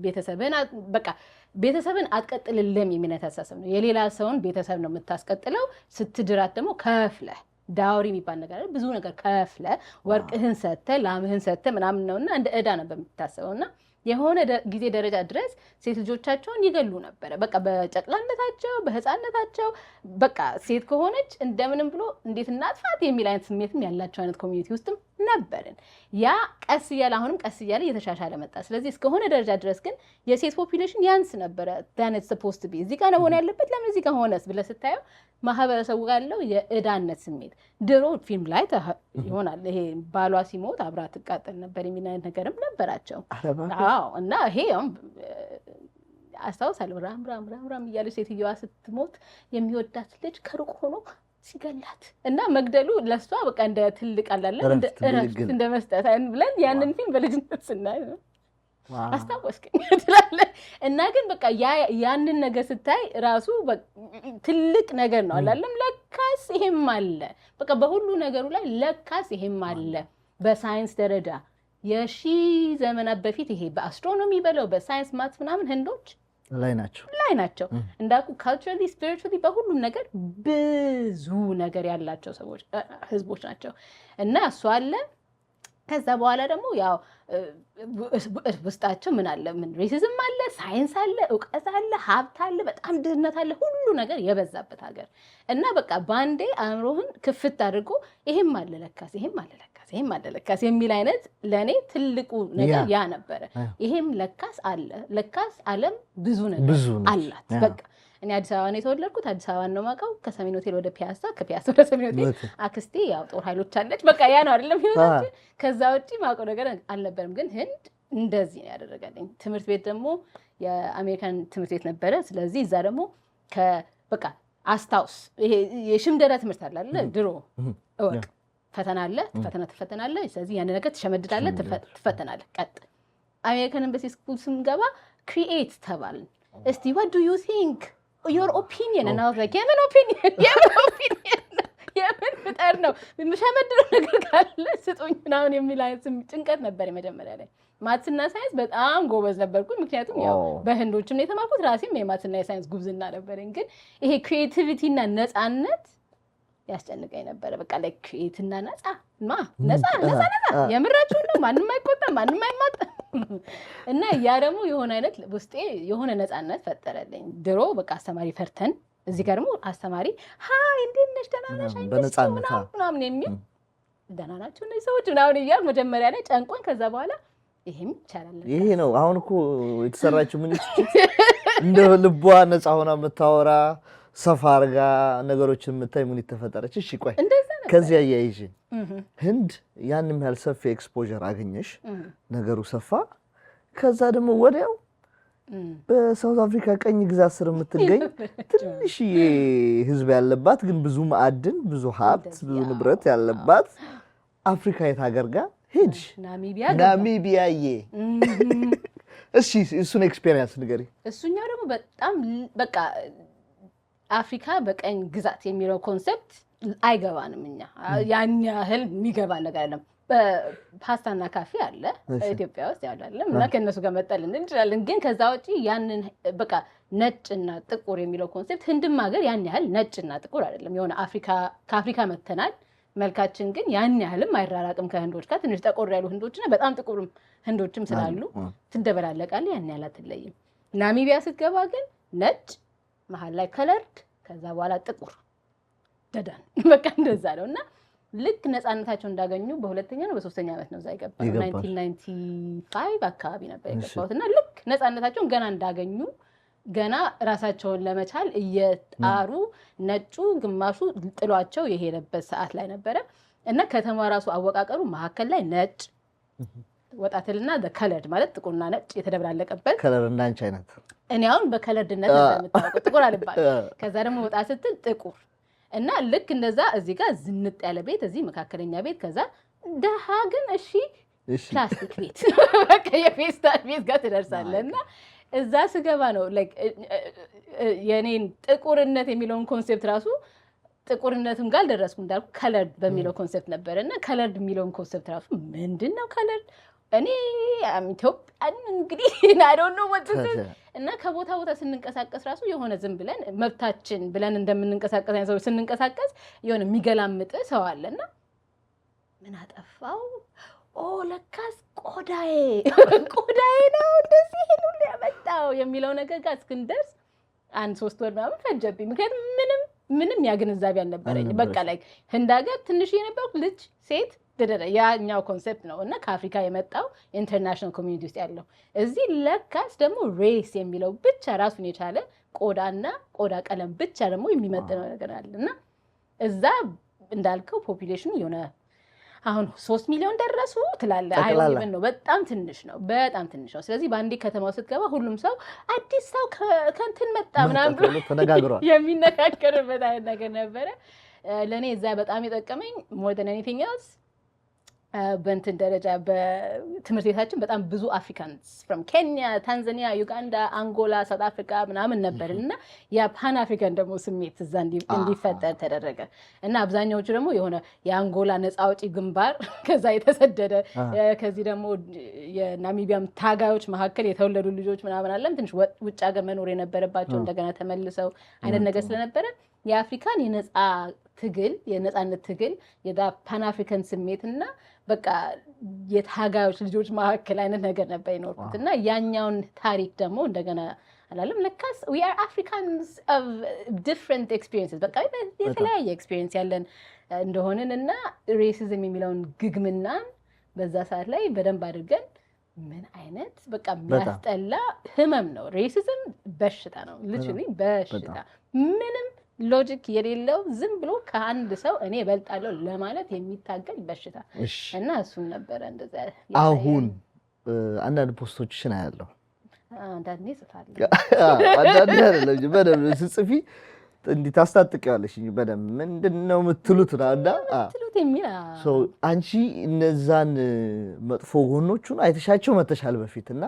ቤተሰብህን በቃ ቤተሰብን አትቀጥልልም የሚል አስተሳሰብ ነው። የሌላ ሰውን ቤተሰብ ነው የምታስቀጥለው። ስትድራት ደግሞ ከፍለ ዳውሪ የሚባል ነገር አለ። ብዙ ነገር ከፍለ ወርቅህን ሰተ ላምህን ሰተ ምናምን ነውና እንደ ዕዳ ነው በምታስበውና የሆነ ጊዜ ደረጃ ድረስ ሴት ልጆቻቸውን ይገሉ ነበረ። በቃ በጨቅላነታቸው በህፃነታቸው በቃ ሴት ከሆነች እንደምንም ብሎ እንዴት እናጥፋት የሚል አይነት ስሜትም ያላቸው አይነት ኮሚኒቲ ውስጥም ነበርን። ያ ቀስ እያለ አሁንም ቀስ እያለ እየተሻሻለ መጣ። ስለዚህ እስከሆነ ደረጃ ድረስ ግን የሴት ፖፑሌሽን ያንስ ነበረ። ዳነት ሰፖስት ቢ እዚህ ጋር ነው ሆነ ያለበት። ለምን እዚህ ጋር ሆነስ ብለህ ስታየው ማህበረሰቡ ጋር ያለው የዕዳነት ስሜት ድሮ ፊልም ላይ ይሆናል። ይሄ ባሏ ሲሞት አብራ ትቃጠል ነበር የሚል አይነት ነገርም ነበራቸው። አዎ እና ይሄ አስታውሳለሁ። ራም እያለች ሴትዮዋ ስትሞት የሚወዳት ልጅ ከሩቅ ሆኖ ሲገላት እና መግደሉ ለሷ በቃ እንደ ትልቅ አላለ እንደ እረፍት እንደ መስጠት ብለን ያንን ፊልም በልጅነት ስናይ አስታወስከኝ ትላለህ። እና ግን በቃ ያንን ነገር ስታይ ራሱ ትልቅ ነገር ነው አላለም። ለካስ ይሄም አለ በቃ በሁሉ ነገሩ ላይ ለካስ ይሄም አለ። በሳይንስ ደረጃ የሺ ዘመናት በፊት ይሄ በአስትሮኖሚ በለው በሳይንስ ማት ምናምን ህንዶች ላይ ናቸው እንዳልኩ ካልቸራሊ ስፒሪቹዋሊ በሁሉም ነገር ብዙ ነገር ያላቸው ሰዎች ህዝቦች ናቸው። እና እሱ አለ። ከዛ በኋላ ደግሞ ያው ውስጣቸው ምን አለ? ምን ሬሲዝም አለ፣ ሳይንስ አለ፣ እውቀት አለ፣ ሀብት አለ፣ በጣም ድህነት አለ፣ ሁሉ ነገር የበዛበት ሀገር እና በቃ ባንዴ አእምሮህን ክፍት አድርጎ ይሄም አለ ለካስ፣ ይሄም አለ ለካስ፣ ይሄም አለ ለካስ የሚል አይነት ለእኔ ትልቁ ነገር ያ ነበረ። ይሄም ለካስ አለ፣ ለካስ ዓለም ብዙ ነገር አላት። በቃ እኔ አዲስ አበባ ነው የተወለድኩት። አዲስ አበባ ነው የማውቀው። ከሰሜን ሆቴል ወደ ፒያሳ፣ ከፒያሳ ወደ ሰሜን ሆቴል። አክስቴ ያው ጦር ኃይሎች አለች። በቃ ያ ነው አይደለም ህይወታችን። ከዛ ውጪ ማውቀው ነገር አልነበረም። ግን ህንድ እንደዚህ ነው ያደረገልኝ። ትምህርት ቤት ደግሞ የአሜሪካን ትምህርት ቤት ነበረ። ስለዚህ እዛ ደግሞ በቃ አስታውስ፣ ይሄ የሽምደዳ ትምህርት አለ አይደል? ድሮ እወቅ፣ ፈተና አለ፣ ትፈተናለህ። ስለዚህ ያን ነገር ትሸመድዳለህ፣ ትፈተናለህ። ቀጥ አሜሪካን ኤምባሲ ስኩል ስንገባ ክሪኤት ተባልን። እስቲ what do you think your opinion and I was like የምን ኦፒኒየን የምን ፍጠር ነው የምሸመድረው ነገር ካለ ስጡኝ ምናምን የሚል አይነት ጭንቀት ነበር መጀመሪያ ላይ። ማትስና ሳይንስ በጣም ጎበዝ ነበርኩኝ። ምክንያቱም ያው በህንዶችም ነው የተማርኩት። ራሴም የማትስና የሳይንስ ጉብዝና ነበረኝ። ግን ይሄ ክሪኤቲቪቲ እና ነፃነት ያስጨንቀኝ ነበረ። በቃ ላይ ክሪኤትና ነፃ የምራችሁ ነው። ማንም አይቆጣ፣ ማንም አይማጣ እና ያ ደግሞ የሆነ አይነት ውስጤ የሆነ ነፃነት ፈጠረልኝ። ድሮ በቃ አስተማሪ ፈርተን፣ እዚህ ጋር ደግሞ አስተማሪ ሃይ እንዴት ነሽ ደህና ነሽ ምናምን የሚል ደህና ናቸው እነዚህ ሰዎች ምናምን እያል መጀመሪያ ላይ ጨንቆኝ፣ ከዛ በኋላ ይሄም ይቻላል። ይሄ ነው አሁን እኮ የተሰራችው ምን እንደ ልቧ ነፃ ሆና የምታወራ ሰፋ አርጋ ነገሮችን የምታይ ምን ተፈጠረች? እሺ ቆይ ከዚያ ያያይሽ ህንድ ያንም ያህል ሰፊ ኤክስፖዠር አገኘሽ፣ ነገሩ ሰፋ። ከዛ ደግሞ ወዲያው በሳውዝ አፍሪካ ቀኝ ግዛት ስር የምትገኝ ትንሽዬ ህዝብ ያለባት ግን ብዙ ማዕድን፣ ብዙ ሀብት፣ ብዙ ንብረት ያለባት አፍሪካዊት ሀገር ጋር ሄድሽ። ናሚቢያዬ እሺ እሱን ኤክስፔሪየንስ ንገሪ። እሱኛው ደግሞ በጣም በቃ አፍሪካ በቀኝ ግዛት የሚለው ኮንሰፕት አይገባንም። እኛ ያን ያህል የሚገባ ነገር አይደለም። ፓስታና ካፌ አለ ኢትዮጵያ ውስጥ ያው አይደለም እና ከነሱ ጋር መጣልን እንችላለን። ግን ከዛ ውጪ ያንን በቃ ነጭና ጥቁር የሚለው ኮንሰፕት ህንድም ሀገር ያን ያህል ነጭና ጥቁር አይደለም። የሆነ ከአፍሪካ መተናል። መልካችን ግን ያን ያህልም አይራራቅም ከህንዶች ጋር። ትንሽ ጠቆር ያሉ ህንዶችና በጣም ጥቁርም ህንዶችም ስላሉ ትደበላለቃለህ። ያን ያህል አትለይም። ናሚቢያ ስትገባ ግን ነጭ መሀል ላይ ከለርድ፣ ከዛ በኋላ ጥቁር ደዳን በቃ እንደዛ ነው። እና ልክ ነፃነታቸው እንዳገኙ በሁለተኛ ነው በሶስተኛ ዓመት ነው እዛ የገባው 1995 አካባቢ ነበር የገባሁት። እና ልክ ነፃነታቸውን ገና እንዳገኙ ገና ራሳቸውን ለመቻል እየጣሩ ነጩ ግማሹ ጥሏቸው የሄደበት ሰዓት ላይ ነበረ። እና ከተማ ራሱ አወቃቀሩ መሀከል ላይ ነጭ ወጣትልና ከለርድ ማለት ጥቁርና ነጭ የተደበላለቀበት ከለር እንዳንቺ አይነት እኔ አሁን በከለርድነት እንደምታውቀው ጥቁር አልባል ከዛ ደግሞ ወጣ ስትል ጥቁር እና ልክ እንደዛ እዚህ ጋር ዝንጥ ያለ ቤት እዚህ መካከለኛ ቤት ከዛ ደሃ ግን እሺ ፕላስቲክ ቤት በቃ የፌስታል ቤት ጋር ትደርሳለህና እዛ ስገባ ነው ላይክ የኔን ጥቁርነት የሚለውን ኮንሴፕት ራሱ ጥቁርነትም ጋር አልደረስኩም እንዳልኩ ከለርድ በሚለው ኮንሴፕት ነበርና ከለርድ የሚለውን ኮንሴፕት ራሱ ምንድነው ከለርድ እኔ ኢትዮጵያን እንግዲህ I don't know what to say እና ከቦታ ቦታ ስንንቀሳቀስ ራሱ የሆነ ዝም ብለን መብታችን ብለን እንደምንንቀሳቀስ አይነት ሰው ስንንቀሳቀስ የሆነ የሚገላምጥ ሰው አለና ምን አጠፋው ለካስ ቆዳዬ ነው እንደዚህ ሁሉ ያመጣው የሚለው ነገር ጋር እስክንደርስ 3 ወር ምናምን ፈጀብኝ ምክንያቱም ምንም ያግንዛቤ አልነበረኝ በቃ ላይ ህንድ ሀገር ትንሽ የነበርኩ ልጅ ሴት ያኛው ኮንሴፕት ነው እና ከአፍሪካ የመጣው ኢንተርናሽናል ኮሚኒቲ ውስጥ ያለው እዚህ ለካስ ደግሞ ሬስ የሚለው ብቻ ራሱን የቻለ ቆዳና ቆዳ ቀለም ብቻ ደግሞ የሚመጥነው ነገር አለና እዛ እንዳልከው ፖፑሌሽኑ የሆነ አሁን 3 ሚሊዮን ደረሱ ትላለ አይወን ነው በጣም ትንሽ ነው ስለዚህ በአንዴ ከተማው ስትገባ ሁሉም ሰው አዲስ ሰው ከንትን መጣ ምናምን ብሎ ተነጋግሯል የሚነካከርበት አይነት ነገር ነበረ ለኔ እዛ በጣም የጠቀመኝ more than anything else በእንትን ደረጃ በትምህርት ቤታችን በጣም ብዙ አፍሪካንስ from ኬንያ ታንዛኒያ ዩጋንዳ አንጎላ ሳውት አፍሪካ ምናምን ነበርና ያ ፓን አፍሪካን ደግሞ ስሜት እዛ እንዲፈጠር ተደረገ እና አብዛኛዎቹ ደግሞ የሆነ የአንጎላ ነፃ አውጪ ግንባር ከዛ የተሰደደ ከዚህ ደግሞ የናሚቢያም ታጋዮች መካከል የተወለዱ ልጆች ምናምን አለም ትንሽ ውጭ ሀገር መኖር የነበረባቸው እንደገና ተመልሰው አይነት ነገር ስለነበረ የአፍሪካን የነፃነት ትግል የዳ ፓን አፍሪካን ስሜትና በቃ የታጋዮች ልጆች መካከል አይነት ነገር ነበር የኖርኩት እና ያኛውን ታሪክ ደግሞ እንደገና አላለም ለካስ we are Africans of different experiences በቃ የተለያየ ኤክስፒሪየንስ ያለን እንደሆነን እና ሬሲዝም የሚለውን ግግምና በዛ ሰዓት ላይ በደንብ አድርገን ምን አይነት በቃ የሚያስጠላ ህመም ነው ሬሲዝም በሽታ ነው literally በሽታ ምንም ሎጂክ የሌለው ዝም ብሎ ከአንድ ሰው እኔ እበልጣለሁ ለማለት የሚታገል በሽታ እና እሱን ነበር እንደዛ አሁን አንዳንድ ፖስቶችሽን አያለሁ አንዳንዴ ጽፋለሁ አንዳንዴ አይደለም በደንብ ስትጽፊ እንዲህ ታስታጥቂያለሽ በደንብ ምንድነው የምትሉት የሚላ ሶ አንቺ እነዛን መጥፎ ጎኖቹን አይተሻቸው መተሻል በፊትና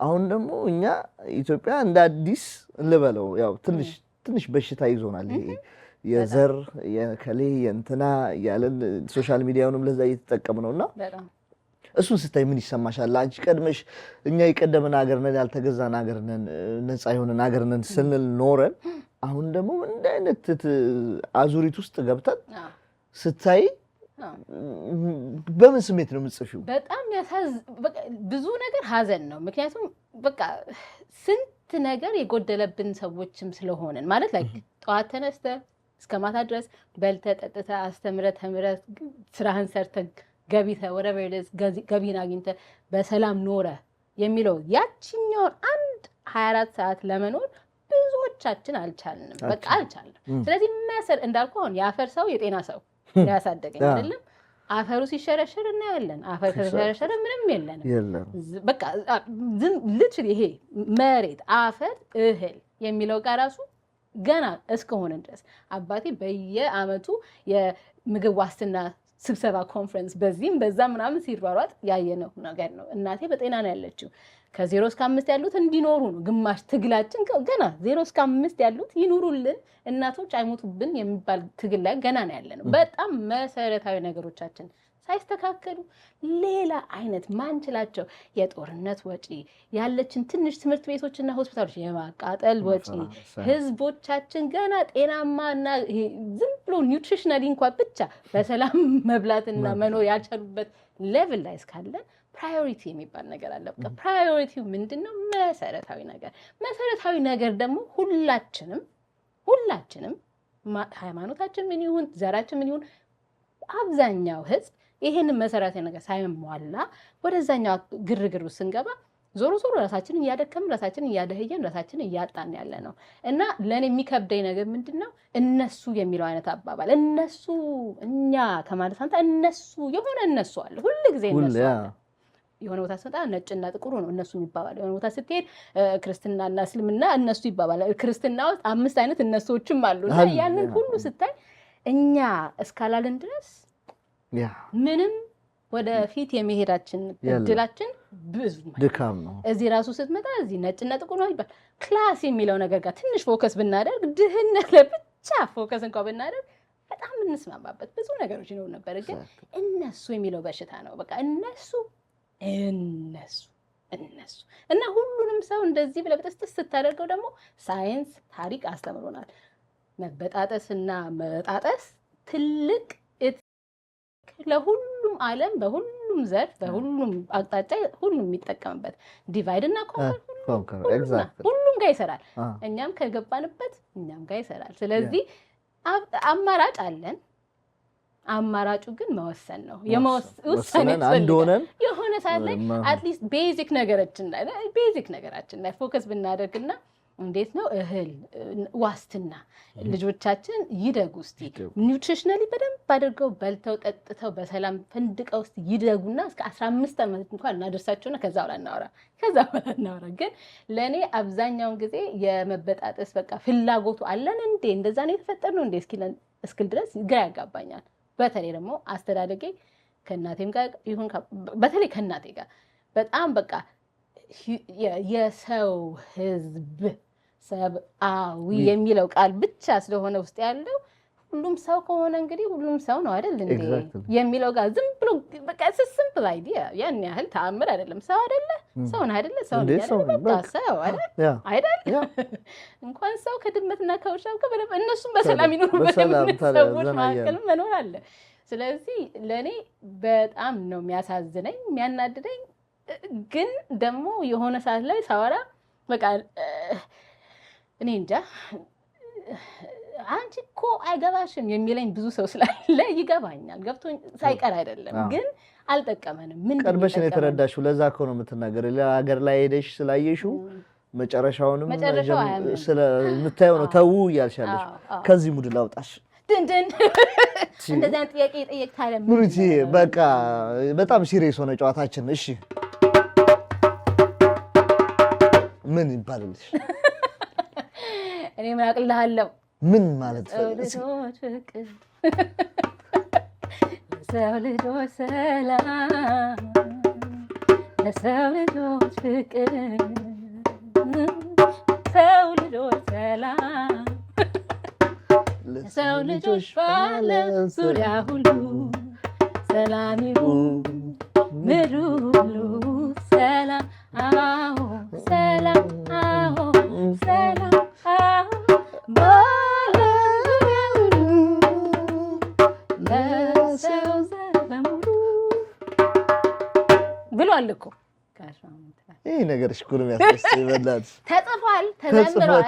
አሁን ደግሞ እኛ ኢትዮጵያ እንደ አዲስ እንልበለው ያው ትንሽ በሽታ ይዞናል ይሄ የዘር የከሌ የእንትና ያለን ሶሻል ሚዲያውንም ለዛ እየተጠቀምነውና እሱን ስታይ ምን ይሰማሻል አንቺ ቀድመሽ እኛ የቀደመን ሀገር ነን ያልተገዛን ሀገር ነን ነፃ የሆነን ሀገር ነን ስንል ኖረን አሁን ደግሞ እንደ አይነት አዙሪት ውስጥ ገብተን ስታይ በምን ስሜት ነው የምትጽፊው በጣም ብዙ ነገር ሀዘን ነው ምክንያቱም በቃ ስንት ነገር የጎደለብን ሰዎችም ስለሆነን ማለት ላይ ጠዋት ተነስተ እስከ ማታ ድረስ በልተ ጠጥተ አስተምረ ተምረ ስራህን ሰርተ ገቢተ whatever it is ገቢን አግኝተ በሰላም ኖረ የሚለው ያቺኛውን አንድ 24 ሰዓት ለመኖር ብዙዎቻችን አልቻልንም በቃ አልቻልንም ስለዚህ እንዳልኩ አሁን ያፈር ሰው የጤና ሰው ያሳደገኝ አይደለም አፈሩ ሲሸረሸር እናያለን አፈር ሲሸረሸር ምንም የለንም በቃ ልጅ ይሄ መሬት አፈር እህል የሚለው ጋር ራሱ ገና እስከሆነ ድረስ አባቴ በየአመቱ የምግብ ዋስትና ስብሰባ ኮንፈረንስ በዚህም በዛ ምናምን ሲሯሯጥ ያየነው ነገር ነው እናቴ በጤና ነው ያለችው ከ0 እስከ 5 ያሉት እንዲኖሩ ነው ግማሽ ትግላችን ገና 0 እስከ 5 ያሉት ይኑሩልን እናቶች አይሞቱብን የሚባል ትግል ላይ ገና ነው ያለነው በጣም መሰረታዊ ነገሮቻችን ሳይስተካከሉ ሌላ አይነት ማንችላቸው የጦርነት ወጪ ያለችን ትንሽ ትምህርት ቤቶችና ሆስፒታሎች የማቃጠል ወጪ ህዝቦቻችን ገና ጤናማና ዝም ብሎ ኒውትሪሽናሊ እንኳን ብቻ በሰላም መብላትና መኖር ያልቻሉበት ሌቭል ላይ እስካለን ፕራዮሪቲ የሚባል ነገር አለ በቃ ፕራዮሪቲው ምንድነው መሰረታዊ ነገር ደግሞ ሁላችንም ሃይማኖታችን ምን ይሁን ዘራችን ምን ይሁን አብዛኛው ህዝብ ይሄንን መሰረታዊ ነገር ሳይሟላ ወደዛኛው ግርግር ስንገባ ዞሮ ራሳችንን እያደከምን ራሳችንን እያደህየን ራሳችንን እያጣን ያለ ነው እና ለኔ የሚከብደኝ ነገር ምንድነው እነሱ የሚለው አይነት አባባል እነሱ እኛ ከማለት አንተ እነሱ የሆነ እነሱ አለ ሁሉ ጊዜ እነሱ አለ የሆነ ቦታ ስትመጣ ነጭና ጥቁሩ ነው እነሱ የሚባባለው። የሆነ ቦታ ስትሄድ ክርስትናና እስልምና እነሱ ይባባላል። ክርስትና ውስጥ 5 አይነት እነሱዎችም አሉ። ያንን ሁሉ ስታይ እኛ እስካላልን ድረስ ምንም ወደፊት የመሄዳችን እድላችን ብዙ ድካም ነው። እዚህ ራሱ ስትመጣ እዚህ ነጭና ጥቁር ነው ይባል ክላስ የሚለው ነገር ጋር ትንሽ ፎከስ ብናደርግ ድህነት ለብቻ ፎከስ እንኳን ብናደርግ በጣም እንስማማበት ብዙ ነገሮች ይኖሩ ነበር። ግን እነሱ የሚለው በሽታ ነው። በቃ እነሱ እና ሁሉንም ሰው እንደዚህ ብለህ በጥስጥስ ስታደርገው ደግሞ ሳይንስ ታሪክ አስተምሮናል። መበጣጠስና መጣጠስ ትልቅ ለሁሉም ዓለም በሁሉም ዘርፍ በሁሉም አቅጣጫ ሁሉም የሚጠቀምበት ዲቫይድ እና ኮንከር ሁሉም ጋር ይሰራል። እኛም ከገባንበት እኛም ጋር ይሰራል። ስለዚህ አማራጭ አለን። አማራጩ ግን መወሰን ነው። የመወሰን የሆነ ሰዓት ላይ አትሊስት ቤዚክ ነገራችን ላይ ፎከስ ብናደርግና እንዴት ነው እህል ዋስትና ልጆቻችን ይደጉ እስቲ ኒውትሪሽናሊ በደንብ አድርገው በልተው ጠጥተው በሰላም ፈንድቀው እስቲ ይደጉና እስከ 15 ዓመት እንኳን እናደርሳቸውና ከዛ በኋላ እናወራ። ግን ለኔ አብዛኛውን ጊዜ የመበጣጠስ በቃ ፍላጎቱ አለን እንዴ እንደዛ ነው የተፈጠርነው እንዴ እስኪል ድረስ ግራ ያጋባኛል። በተለይ ደግሞ አስተዳደጌ ከእናቴም ጋር ይሁን በተለይ ከእናቴ ጋር በጣም በቃ የሰው ህዝብ ሰብአዊ የሚለው ቃል ብቻ ስለሆነ ውስጥ ያለው ሁሉም ሰው ከሆነ እንግዲህ ሁሉም ሰው ነው አይደል እንዴ የሚለው ጋር ዝም ብሎ በቃ ሲምፕል አይዲያ ያን ያህል ተአምር አይደለም። ሰው አይደለ ሰው ነው አይደለ ሰው ነው በቃ ሰው አይደል እንኳን ሰው ከድመትና ከውሻ ጋር እነሱም በሰላም ይኖሩበት ሰዎች መካከል መኖር አለ። ስለዚህ ለኔ በጣም ነው የሚያሳዝነኝ የሚያናድደኝ። ግን ደግሞ የሆነ ሰዓት ላይ ሳወራ በቃ እኔ እንጃ አንቺ እኮ አይገባሽም የሚለኝ ብዙ ሰው ስላለ ይገባኛል። ገብቶኝ ሳይቀር አይደለም ግን አልጠቀመንም። ምን ቀርበሽ ነው የተረዳሽው? ለዛ እኮ ነው የምትናገር። ሌላ ሀገር ላይ ሄደሽ ስላየሽው መጨረሻውንም ስለምታየው ነው ተው እያልሻለሽ። ከዚህ ሙድ ላውጣሽ ድንድን እንደዛ ጥያቄ ጠየቅታለ ምሩቲ በቃ በጣም ሲሪየስ ሆነ ጨዋታችን። እሺ ምን ይባልልሽ? እኔ ምን አቅልሃለሁ? ምን ማለት ሰው ልጆች ሰላም ለሰው ልጆች ፍቅር ሰው ልጆች ሰላም ለሰው ልጆች ባለም ዙሪያ ሁሉ ሰላም ይሁን ምድሩ ሁሉ ሰላም አዎ ሰላም አዎ ሰላም አዎ ባለም ዙሪያ ሁሉ ለሰው ዘር በሙሉ ብሏል እኮ ይሄ ነገርሽ እኮ ነው የሚያስደስተኝ። በእናትሽ ተጽፏል፣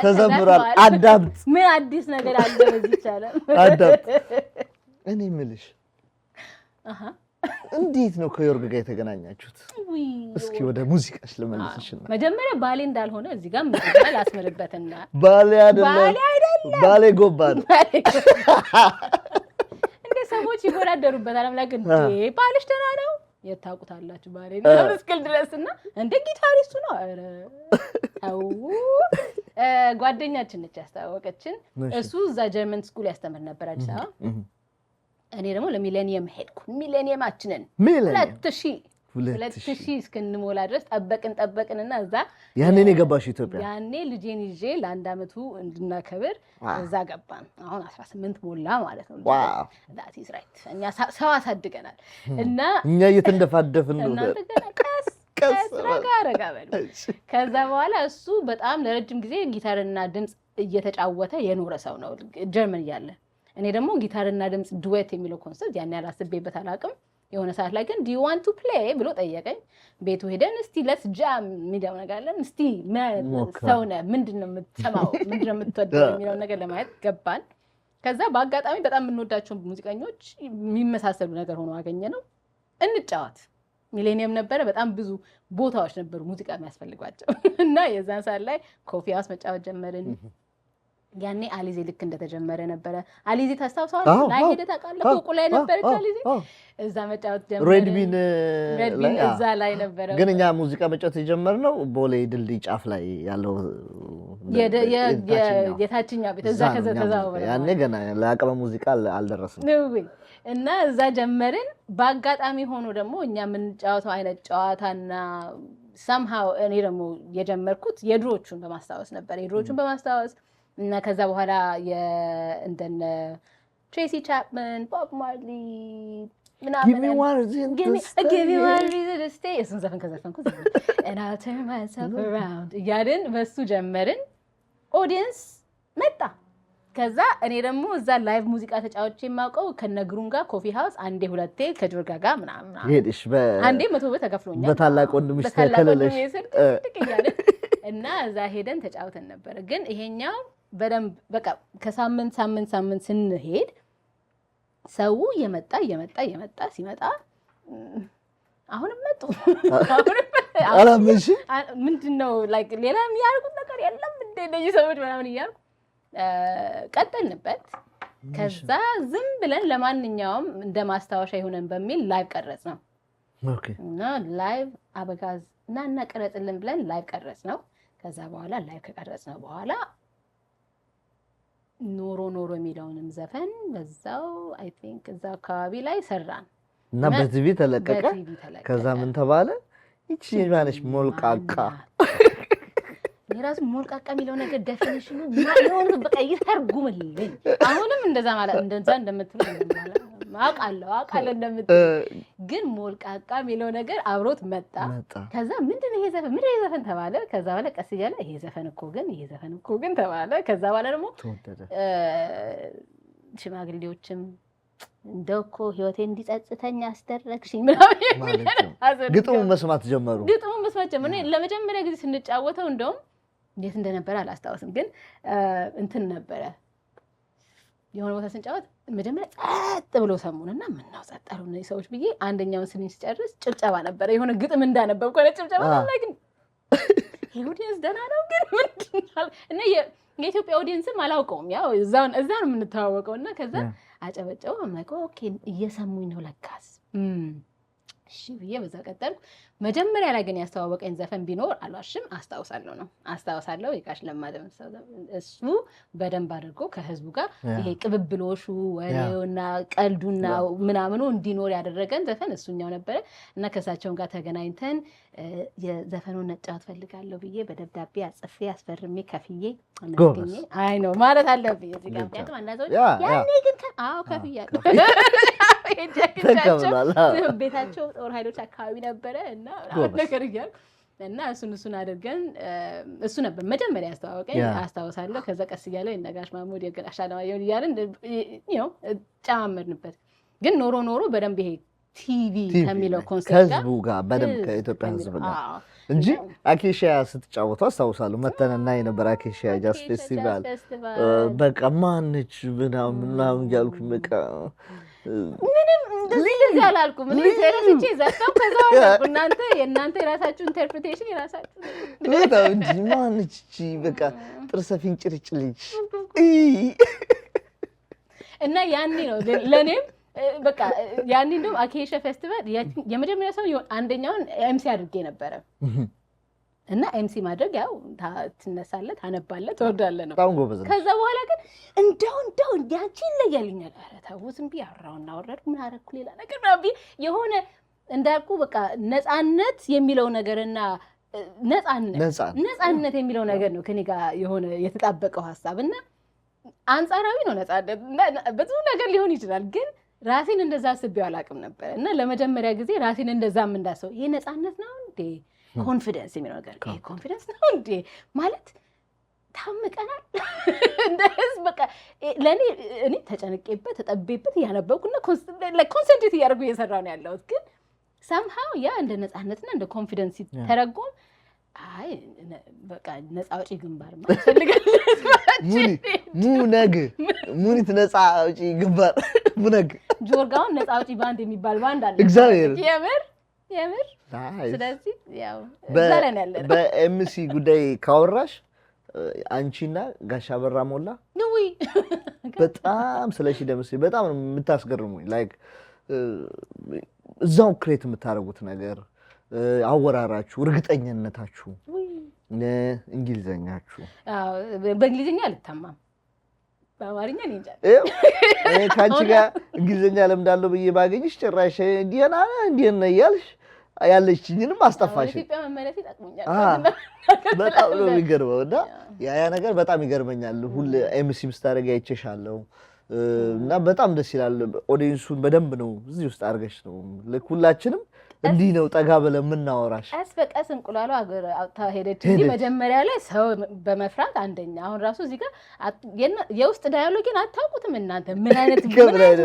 ተዘምሯል። አዳምጥ። ምን አዲስ ነገር አለ በዚህ ይቻላል? አዳምጥ። እኔ የምልሽ እንዴት ነው ከዮርግ ጋር የተገናኛችሁት? እስኪ ወደ ሙዚቃሽ ልመልስሽ ነው። መጀመሪያ ባሌ እንዳልሆነ እዚህ ጋር ምን ላስምርበትና ባሌ አይደለም ባሌ ጎባን እንደ ሰዎች ይወራደሩበታል። አምላክ እንዴ ባልሽ ደህና ነው የታውቁታላችሁ ባሌ ነው እስክል ድረስና እንደ ጊታሪስቱ ነው። ኧረ ታው ጓደኛችን ነች ያስተዋወቀችን። እሱ እዛ ጀርመን ስኩል ያስተምር ነበር አዲስ አበባ። እኔ ደግሞ ለሚሌኒየም ሄድኩ። ሚሌኒየማችንን 2000 እስክንሞላ ድረስ ጠበቅንና እዛ ያኔ ነው የገባሽ ኢትዮጵያ? ያኔ ልጄን ይዤ ለአንድ አመቱ እንድናከብር እዛ ገባን። አሁን 18 ሞላ ማለት ነው። ዳት ኢዝ ራይት። እኛ ሰው አሳድገናል እና እኛ እየተንደፋደፍን ነው። እናንተ ቀስ ረጋ በሉ። ከዛ በኋላ እሱ በጣም ለረጅም ጊዜ ጊታርና ድምጽ እየተጫወተ የኖረ ሰው ነው ጀርመን እያለ። እኔ ደግሞ ጊታርና ድምጽ ዱዌት የሚለው ኮንሰርት ያን ያላስቤበት አላውቅም። የሆነ ሰዓት ላይ ግን do you want to play ብሎ ጠየቀኝ። ቤቱ ሄደን እስቲ let's jam የሚለው ነገር አለን። እስቲ ሰውነ ምንድነው የምትሰማው ምንድነው የምትወደው የሚለው ነገር ለማየት ገባን። ከዛ በአጋጣሚ በጣም የምንወዳቸው ሙዚቀኞች የሚመሳሰሉ ነገር ሆኖ አገኘነው። እንጫወት ሚሌኒየም ነበረ። በጣም ብዙ ቦታዎች ነበሩ ሙዚቃ የሚያስፈልጓቸው እና የዛን ሰዓት ላይ ኮፊ ሃውስ መጫወት ጀመርን። ያኔ አሊዜ ልክ እንደተጀመረ ነበረ። አሊዜ ታስታውሳለህ? ላይ ሄደህ ታውቃለህ? ፎቁ ላይ ነበረች አሊዜ። እዛ መጫወት ጀመረ። ሬድቢን እዛ ላይ ነበረ። ግን እኛ ሙዚቃ መጫወት የጀመርነው ቦሌ ድልድይ ጫፍ ላይ ያለው የታችኛው ቤት እዛ ከዛው ያኔ ገና ለአቅመ ሙዚቃ አልደረስንም እና እዛ ጀመርን። በአጋጣሚ ሆኖ ደግሞ እኛ የምንጫወተው አይነት ጨዋታና somehow እኔ ደግሞ የጀመርኩት የድሮቹን በማስታወስ ነበር። የድሮቹን በማስታወስ እና ከዛ በኋላ እንደነ ትሬሲ ቻፕመን፣ ቦብ ማርሊ ምናምን Give me one reason to stay እሱን ዘፈን ከዘፈንኩት and I'll turn myself around እያልን በሱ ጀመርን። ኦዲየንስ መጣ። ከዛ እኔ ደግሞ እዛ ላይቭ ሙዚቃ ተጫውቼ የማውቀው ከነግሩን ጋር ኮፊ ሃውስ አንዴ ሁለቴ ከጆርጋ ጋር ምናምን ሄድሽ አንዴ 100 ብር ተከፍሎኛል በታላቅ ወንድምሽ ተከለለሽ እና እዛ ሄደን ተጫውተን ነበር። ግን ይሄኛው በደንብ በቃ ከሳምንት ስንሄድ ሰው እየመጣ ሲመጣ አሁንም መጡ። አላመንሽ ምንድነው ላይክ ሌላ የሚያደርጉት ነገር የለም እንደ እነዚህ ሰዎች ምናምን እያልኩ ቀጠልንበት። ከዛ ዝም ብለን ለማንኛውም እንደ ማስታወሻ ይሆነን በሚል ላይቭ ቀረጽ ነው። ኦኬ እና ላይቭ አበጋዝ እና ቀረጽልን ብለን ላይቭ ቀረጽ ነው። ከዛ በኋላ ላይቭ ከቀረጽ ነው በኋላ ኖሮ የሚለውንም ዘፈን በዛው አይ ቲንክ እዛ አካባቢ ላይ ሰራን እና በቲቪ ተለቀቀ። ከዛ ምን ተባለ? እቺ ማነሽ ሞልቃቃ የራሱ ሞልቃቃ የሚለው ነገር ዴፊኒሽኑ የሆነ በቃ ይተርጉምልኝ። አሁንም እንደዛ ማለት እንደዛ እንደምትሉ አውቃለሁ እንደምትሉ ግን ሞልቃቃ የሚለው ነገር አብሮት መጣ። ከዛ ምንድነው ይሄ ዘፈን ተባለ። ከዛ በኋላ ቀስ እያለ ይሄ ዘፈን እኮ ግን ተባለ። ከዛ በኋላ ደግሞ ሽማግሌዎችም እንደው እኮ ህይወቴ እንዲጸጽተኝ አስደረግሽኝ ምናምን ግጥሙን መስማት ጀመሩ። ለመጀመሪያ ጊዜ ስንጫወተው እንደውም እንዴት እንደነበረ አላስታውስም፣ ግን እንትን ነበረ የሆነ ቦታ ስንጫወት መጀመሪያ ጸጥ ብሎ ሰሙንና ምን ነው ጸጥ አሉ እነዚህ ሰዎች ብዬ አንደኛውን ስንኝ ሲጨርስ ጭብጨባ ነበረ። የሆነ ግጥም እንዳነበብኩ ነው ጭብጨባ ላይ ግን ኦዲየንስ ደህና ነው ግን ምንድነው እና የኢትዮጵያ ኦዲየንስም አላውቀውም፣ ያው እዛው ነው የምንተዋወቀው እና ከዛ አጨበጨው ማለት ኦኬ እየሰሙኝ ነው ለካስ እሺ ብዬ በዛ ቀጠልኩ። መጀመሪያ ላይ ግን ያስተዋወቀኝ ዘፈን ቢኖር አልዋሽም አስታውሳለሁ የጋሽ ለማ ደምሰው እሱ በደንብ አድርጎ ከህዝቡ ጋር ይሄ ቅብብሎሹ ወሬውና ቀልዱና ምናምኑ እንዲኖር ያደረገን ዘፈን እሱኛው ነበረ እና ከሳቸውም ጋር ተገናኝተን የዘፈኑን ነጫወት ፈልጋለሁ ብዬ በደብዳቤ አጽፌ አስፈርሜ ከፍዬ አመስግኜ አይ ነው ማለት አለብኝ እዚህ ጋር ምክንያቱም አንዳንዶች ያኔ ግን ከፍያለሁ ቤታቸው ጦር ኃይሎች አካባቢ ነበረ እና ነገር ይያል እና እሱን አድርገን እሱ ነበር መጀመሪያ ያስተዋወቀኝ አስታውሳለሁ። ከዛ ቀስ እያለ የነጋሽ ማሙድ የጋሽ አለማየሁ እያልን ጨማመርንበት። ግን ኖሮ በደንብ ይሄ ቲቪ ከሚለው ኮንሰፕት ከህዝቡ ጋር በደንብ ከኢትዮጵያ ህዝብ ጋር እንጂ አኬሺያ ስትጫወቱ አስታውሳለሁ። መተንና የነበር አኬሺያ ጃዝ ፌስቲቫል በቃ ማነች ምናምን ያልኩኝ በቃ ምንም እንደዚህ አላልኩም። ምን ተረስቼ ዘጣው ከዛ ወጣ። እናንተ የራሳችሁ ኢንተርፕሪቴሽን የራሳችሁ በጣም እንጂ ማነች እቺ በቃ ጥርሰ ፍንጭርጭ ልጅ እና ያኔ ነው ለኔም በቃ ያኔ እንደውም አኬሺያ ፌስቲቫል የመጀመሪያ ሰው አንደኛውን ኤምሲ አድርጌ ነበረ እና ኤምሲ ማድረግ ያው ትነሳለህ ታነባለህ ትወርዳለህ ነው። ከዛ በኋላ ግን እንደው ያንቺ ይለያልኛል። ኧረ ተው ዝም ብዬ አወራውና ወረድኩ ምን አደረኩ ሌላ ነገር ነው የሆነ እንዳልኩ በቃ ነፃነት የሚለው ነገርና ነፃነት የሚለው ነገር ነው ከኔ ጋር የሆነ የተጣበቀው ሐሳብና አንጻራዊ ነው ነፃነት ብዙ ነገር ሊሆን ይችላል ግን ራሴን እንደዛ አስቤው አላውቅም ነበር እና ለመጀመሪያ ጊዜ ራሴን እንደዛም እንዳሰው ይሄ ነፃነት ነው እንዴ ኮንፊደንስ የሚለው ነገር ይሄ ኮንፊደንስ ነው እንዴ ማለት ታምቀናል እንደ ህዝብ በቃ ለኔ እኔ ተጨንቄበት ተጠቤበት ያነበብኩና ኮንሰንትሬት እያደረጉ እየሰራሁ ነው ያለሁት ግን somehow ያ እንደ ነፃነትና እንደ ኮንፊደንስ ተረጎም አይ በቃ ነፃ አውጪ ግንባር ማለት ፈልጋለሁ ሙኒት ነፃ አውጪ ግንባር ሙነግ ጆርጋውን ነፃ አውጪ ባንድ የሚባል ባንድ አለ እግዚአብሔር የምር ስለዚህ ያው በኤምሲ ጉዳይ ካወራሽ አንቺና ጋሻ በራ ሞላ ንውይ በጣም ስለሺ ደምሴ በጣም የምታስገርሙኝ ላይክ እዛው ክሬት የምታደርጉት ነገር አወራራችሁ እርግጠኝነታችሁ እንግሊዘኛችሁ በእንግሊዘኛ አልታማም በአማርኛ ነው እንጂ ካንቺ ጋር እንግሊዘኛ ለምዳለው ብዬ ባገኝሽ ጭራሽ እንዲያና እንዲያና ያልሽ ያለችኝንም አስጠፋሽ ኢትዮጵያ መመለስ ይጣቅሙኛል በጣም ነው የሚገርመው እና ያ ነገር በጣም ይገርመኛል ሁሉ ኤምሲም ስታረጋ አይቼሻለሁ እና በጣም ደስ ይላል ኦዲየንሱን በደንብ ነው እዚህ ውስጥ አርገሽ ነው ለሁላችንም እንዲህ ነው ጠጋ ብለ ምናወራሽ አስበቀስ እንቁላሉ አገር አውጣ ሄደች እንጂ መጀመሪያ ላይ ሰው በመፍራት አንደኛ አሁን ራሱ እዚህ ጋር የውስጥ ዳያሎግን አታውቁትም እናንተ ምን አይነት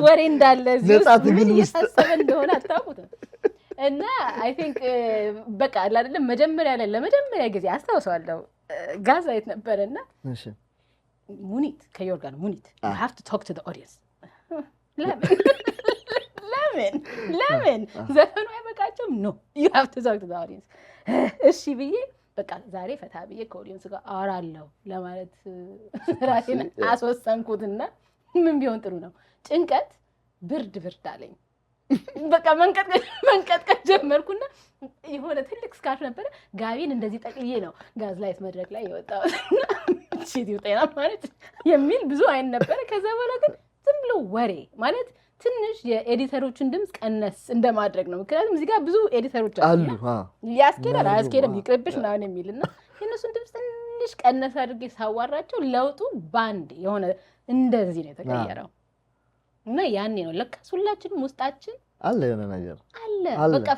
ወሬ እንዳለ እዚህ ውስጥ ምን እየታሰበ እንደሆነ አታውቁትም እና አይ ቲንክ በቃ አይደለም መጀመሪያ ላይ ለመጀመሪያ ጊዜ አስተዋውሳለሁ ጋዝ ላይት ነበርና እሺ ሙኒት ከዮርጋን ሙኒት you have to talk to the audience ለምን ዘፈኑ አይበቃቸውም no you have to talk to the audience እሺ ብዬ በቃ ዛሬ ፈታ ብዬ ከኦዲየንስ ጋር አወራለሁ ለማለት ራሴን አስወሰንኩትና ምን ቢሆን ጥሩ ነው ጭንቀት ብርድ አለኝ በቃ መንቀጥቀጥ ጀመርኩና የሆነ ትልቅ ስካርፍ ነበር ጋቢን እንደዚህ ጠቅልዬ ነው ጋዝ ላይት መድረክ ላይ የወጣው እሺ ይውጣና ማለት የሚል ብዙ አይን ነበር ከዛ በኋላ ግን ዝም ብሎ ወሬ ማለት ትንሽ የኤዲተሮችን ድምጽ ቀነስ እንደማድረግ ነው ምክንያቱም እዚህ ጋር ብዙ ኤዲተሮች አሉ ያስኬዳል ይቅርብሽ ምናምን የሚልና የነሱን ድምጽ ትንሽ ቀነስ አድርጌ ሳዋራቸው ለውጡ ባንድ የሆነ እንደዚህ ነው የተቀየረው እና ያኔ ነው ለካስ ሁላችንም ውስጣችን አለ የሆነ ነገር አለ በቃ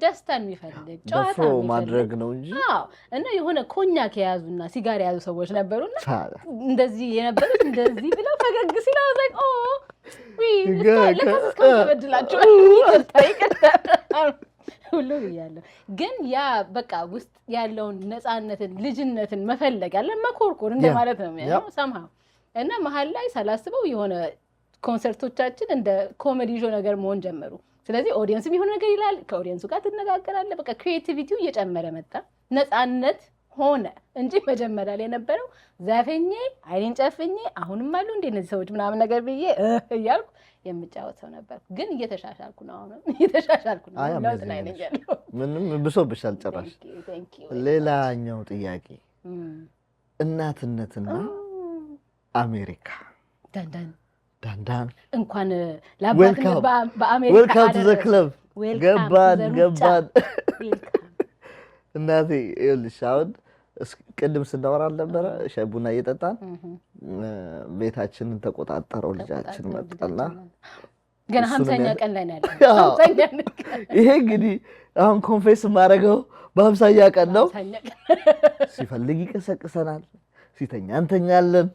ደስታን የሚፈልግ ጨዋታ ማድረግ ነው እንጂ አዎ እና የሆነ ኮኛክ የያዙና ሲጋር የያዙ ሰዎች ነበሩና እንደዚህ የነበሩት እንደዚህ ብለው ፈገግ ሲለው like oh ለካስ ከበድላችሁ ይቅርታ ሁሉ ይያለ ግን ያ በቃ ውስጥ ያለውን ነፃነትን ልጅነትን መፈለግ አለ መኮርኮር እንደማለት ነው ያው somehow እና መሃል ላይ ሳላስበው የሆነ ኮንሰርቶቻችን እንደ ኮሜዲ ሾው ነገር መሆን ጀመሩ ስለዚህ ኦዲየንስም የሆነ ነገር ይላል ከኦዲየንሱ ጋር ትነጋገራለህ በቃ ክሬቲቪቲው እየጨመረ መጣ ነፃነት ሆነ እንጂ መጀመሪያ ላይ የነበረው ዘፈኜ አይኔን ጨፍኜ አሁንም አሉ እንደ እነዚህ ሰዎች ምናምን ነገር ብዬ እያልኩ የምጫወተው ነበር ግን እየተሻሻልኩ ነው ለውጥ ላይ ነኝ ያለው ምንም ብሶብሻል ጨራሽ ሌላኛው ጥያቄ እናትነትና አሜሪካ ዳንዳን እንኳን ለአባትነት በአሜሪካ ዌልካም ቱ ዘ ክለብ ገባን እናቴ ይኸውልሽ አሁን ቅድም ስናወራ አልነበረ ሻይ ቡና እየጠጣን ቤታችንን ተቆጣጠረው ልጃችን መጣና ገና 50ኛ ቀን ላይ ነው ያለው ይሄ እንግዲህ አሁን ኮንፌስ ማድረገው በ50ኛ ቀን ነው ሲፈልግ ይቀሰቅሰናል ሲተኛ እንተኛለን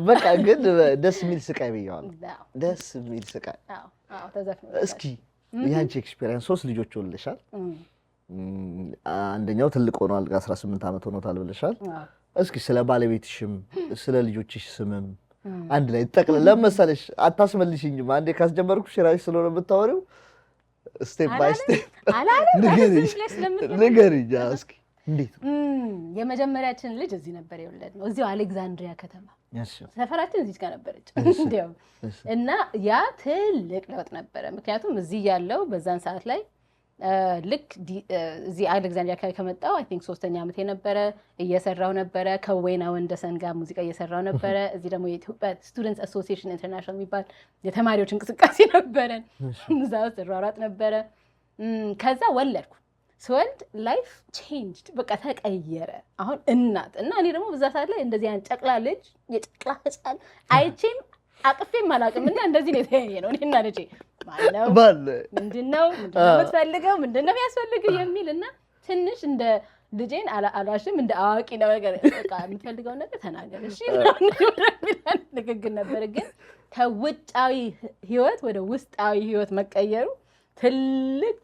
በቃ ግን ደስ የሚል ስቃይ በያው ደስ የሚል ስቃይ አዎ ተዘፍነ እስኪ ያንቺ ኤክስፒሪየንስ 3 ልጆች ወልደሻል አንደኛው ትልቅ ሆኗል 18 አመት ሆኖታል ብለሻል እስኪ ስለ ባለቤትሽም ስለ ልጆችሽ ስምም አንድ ላይ ጠቅለል ለምሳሌሽ አታስመልሽኝም አንዴ ካስጀመርኩሽ ራስሽ ስለሆነ የምታወሪው ስቴፕ ባይ ስቴፕ ንገሪኝ እስኪ እንዴት የመጀመሪያችን ልጅ እዚህ ነበር የወለድነው እዚሁ አሌክዛንድሪያ ከተማ ሰፈራችን እዚህ ጋር ነበረች እንዴው እና ያ ትልቅ ለውጥ ነበረ ምክንያቱም እዚህ ያለው በዛን ሰዓት ላይ ልክ እዚህ አሌክዛንድሪያ ከመጣው አይ ቲንክ 3ኛ ዓመቴ ነበረ እየሰራው ነበረ ከወይና ወንደሰን ጋር ሙዚቃ እየሰራው ነበረ እዚህ ደግሞ የኢትዮጵያ ስቱደንትስ አሶሲዬሽን ኢንተርናሽናል የሚባል የተማሪዎች እንቅስቃሴ ነበረን እዛ ውስጥ ሯሯጥ ነበረ ከዛ ወለድኩ ስወልድ ላይፍ ቼንጅድ በቃ ተቀየረ አሁን እናት እና እኔ ደግሞ በዛ ሰዓት ላይ እንደዚህ ያን ጨቅላ ልጅ የጨቅላ ህፃን አይቼም አቅፌም አላውቅም እና እንደዚህ ነው የተያየ ነው እኔና ልጄ ማነው ምንድነው የምትፈልገው ምንድነው የሚያስፈልገው የሚልና ትንሽ እንደ ልጄን አላሽም እንደ አዋቂ ነገር በቃ የምትፈልገው ነገር ተናገር እሺ ንግግር ነበር ግን ከውጫዊ ህይወት ወደ ውስጣዊ ህይወት መቀየሩ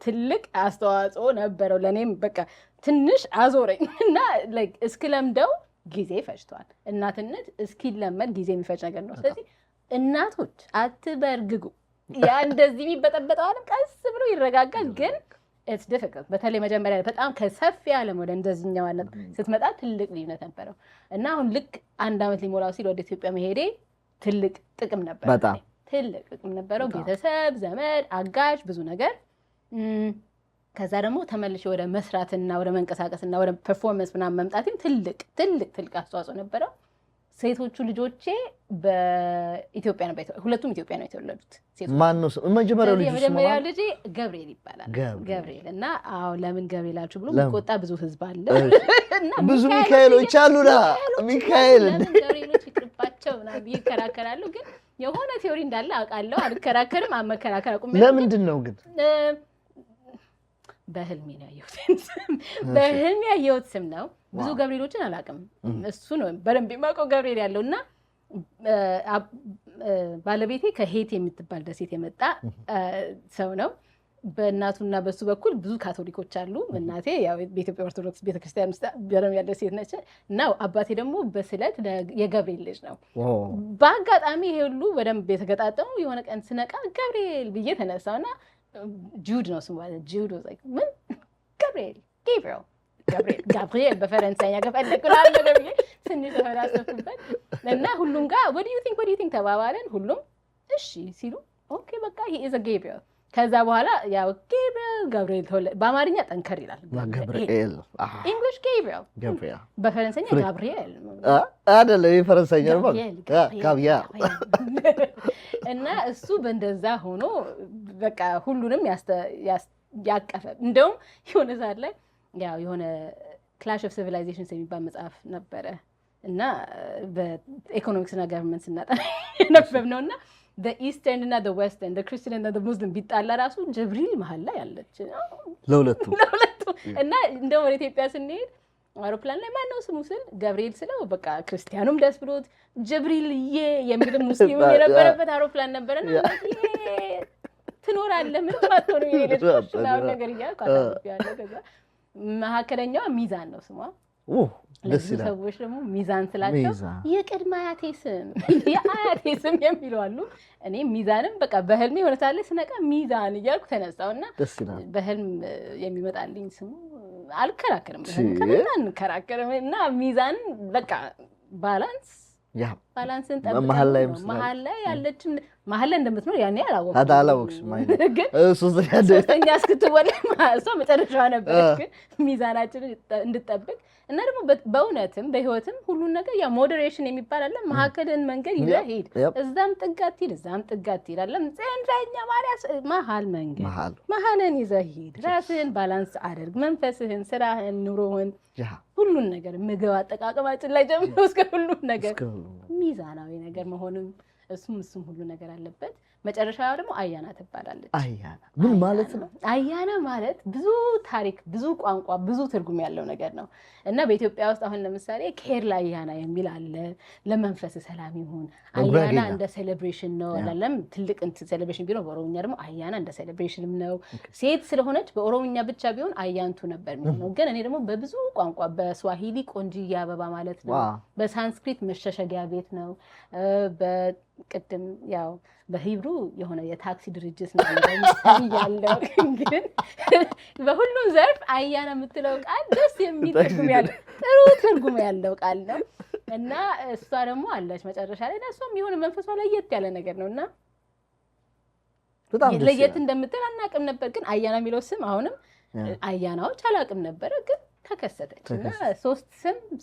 ትልቅ አስተዋጽኦ ነበረው ለኔም በቃ ትንሽ አዞረኝ እና ላይክ እስክለምደው ጊዜ ፈጅቷል እናትነት እስኪለመድ ጊዜ የሚፈጅ ነገር ነው ስለዚህ እናቶች አትበርግጉ ያ እንደዚህ የሚበጠበጠው ዓለም ቀስ ብሎ ይረጋጋል ግን it's difficult በተለይ መጀመሪያ በጣም ከሰፊ ዓለም ወደ እንደዚህኛው አይነት ስትመጣ ትልቅ ልዩነት ነበረው እና አሁን ልክ 1 አመት ሊሞላው ሲል ወደ ኢትዮጵያ መሄዴ ትልቅ ጥቅም ነበር በጣም ትልቅ ጥቅም ነበረው ቤተሰብ ዘመድ አጋዥ ብዙ ነገር ከዛ ደግሞ ተመልሼ ወደ መስራትና ወደ መንቀሳቀስና ወደ ፐርፎርማንስ ምናምን መምጣትም ትልቅ አስተዋጽኦ ነበረው ሴቶቹ ልጆቼ በኢትዮጵያ ነው ሁለቱም ኢትዮጵያ ነው የተወለዱት ሴቶቹ ማን ነው የመጀመሪያው ልጅ ገብርኤል ይባላል ገብርኤል እና አዎ ለምን ገብርኤል አልኩ ብሎ ቆጣ ብዙ ህዝብ አለ እና ብዙ ሚካኤሎች አሉና ሚካኤል ገብርኤሎች ይቅርባቸው እና ይከራከራሉ ግን የሆነ ቲዮሪ እንዳለ አውቃለሁ አልከራከርም አመከራከር አቁም ለምንድን ነው ግን በህልሜ ያየሁት ስም ነው ብዙ ገብርኤሎችን አላውቅም እሱ ነው በደንብ የማውቀው ገብርኤል ያለውና ባለቤቴ ከሄት የምትባል ደሴት የመጣ ሰው ነው በእናቱና በሱ በኩል ብዙ ካቶሊኮች አሉ እናቴ ያው በኢትዮጵያ ኦርቶዶክስ ቤተክርስቲያን ውስጥ በደም ያለ ሴት ነች እና አባቴ ደግሞ በስለት የገብርኤል ልጅ ነው በአጋጣሚ ይሄ ሁሉ በደንብ የተገጣጠሙ የሆነ ቀን ስነቃ ገብርኤል ብዬ ተነሳውና ጁድ ነው ስሙ ጁድ was like ምን ጋብሪኤል በፈረንሳይኛ ከፈለኩላል ነገር ብዬ ትንሽ ተፈራሰፍኩበት እና ሁሉም ጋር what do you think ተባባለን ሁሉም እሺ ሲሉ ኦኬ በቃ he is a Gabriel ከዛ በኋላ ያው ጋብሪኤል ተወለደ በአማርኛ ጠንከር ይላል ጋብሪኤል እንግሊሽ ጋብሪኤል በፈረንሳይኛ ጋብሪኤል አይደለም የፈረንሳይኛ ነው ጋብያ እና እሱ በእንደዛ ሆኖ በቃ ሁሉንም ያቀፈ እንደውም የሆነ ሰዓት ላይ ያው የሆነ ክላሽ ኦፍ ሲቪላይዜሽንስ የሚባል መጽሐፍ ነበረ እና በኢኮኖሚክስ እና ገቨርንመንት ስናጠና የነበብነውና the eastern and the western the christian and the muslim ቢጣላ ራሱ ጅብሪል መሃል ላይ ያለች ለሁለቱ እና እንደው ወደ ኢትዮጵያ ስንሄድ አውሮፕላን ላይ ማነው ስሙ ስል ገብርኤል ስለው በቃ ክርስቲያኑም ደስ ብሎት ጅብሪል የሚል ሙስሊም የነበረበት አውሮፕላን ነበርና ትኖራለህ ምን ማጥቶ ነው የሌለች ነገር እያልኩ አታውቂያለሁ ከዛ መሀከለኛዋ ሚዛን ነው ስሟ ደስ ይላል ሰዎች ደግሞ ሚዛን ስላቸው የቅድመ አያቴ ስም የሚለው አሉ እኔ ሚዛንም በቃ በህልሜ ሆነ ታለ ስነቃ ሚዛን እያልኩ ተነሳውና በህልም የሚመጣልኝ ስሙ አልከራከርም ከማን ከራከርም እና ሚዛን በቃ ባላንስን ጠብቀን መሀል ላይ ያለችም መሀል ላይ እንደምትኖር ያኔ አላወቅሽም ሶስተኛ እስክትወለድ እሷ መጨረሻዋ ነበረች ግን ሚዛናችንን እንድጠብቅ እና ደግሞ በእውነትም በህይወትም ሁሉን ነገር ያ ሞዴሬሽን የሚባል አለ መሀከልን መንገድ ይዘህ ሂድ እዛም ጥጋት ሂድ እዛም ጥጋት ሂድ አለም ጽንፈኛ ማርያስ መሀል መንገድ መሀልን ይዘህ ሂድ ራስህን ባላንስ አድርግ መንፈስህን ስራህን ኑሮህን ሁሉን ነገር ምግብ አጠቃቀማችን ላይ ጀምሮ እስከ ሁሉም ነገር ሚዛናዊ ነገር መሆንም እሱም ሁሉ ነገር አለበት መጨረሻው ደግሞ አያና ትባላለች አያና ምን ማለት ነው አያና ማለት ብዙ ታሪክ ብዙ ቋንቋ ብዙ ትርጉም ያለው ነገር ነው እና በኢትዮጵያ ውስጥ አሁን ለምሳሌ ኬርላ አያና የሚል አለ ለመንፈስ ሰላም ይሁን አያና እንደ ሴሌብሬሽን ነው አይደለም ትልቅ ሴሌብሬሽን ቢሆን በኦሮምኛ ደግሞ አያና እንደ ሴሌብሬሽንም ነው ሴት ስለሆነች በኦሮምኛ ብቻ ቢሆን አያንቱ ነበር የሚሆነው ግን እኔ ደግሞ በብዙ ቋንቋ በስዋሂሊ ቆንጂያ አበባ ማለት ነው በሳንስክሪት መሸሸጊያ ቤት ነው በቅድም ያው በሂብሩ የሆነ የታክሲ ድርጅት ነው ያለው ግን በሁሉም ዘርፍ አያና የምትለው ቃል ደስ የሚል ትርጉም ያለው ጥሩ ትርጉም ያለው ቃል ነው እና እሷ ደግሞ አለች መጨረሻ ላይ እሷም የሆነ መንፈሷ ለየት ያለ ነገር ነውና በጣም ለየት እንደምትል አናቅም ነበር ግን አያና የሚለው ስም አሁንም አያናዎች አላቅም ነበር ግን ተከሰተች እና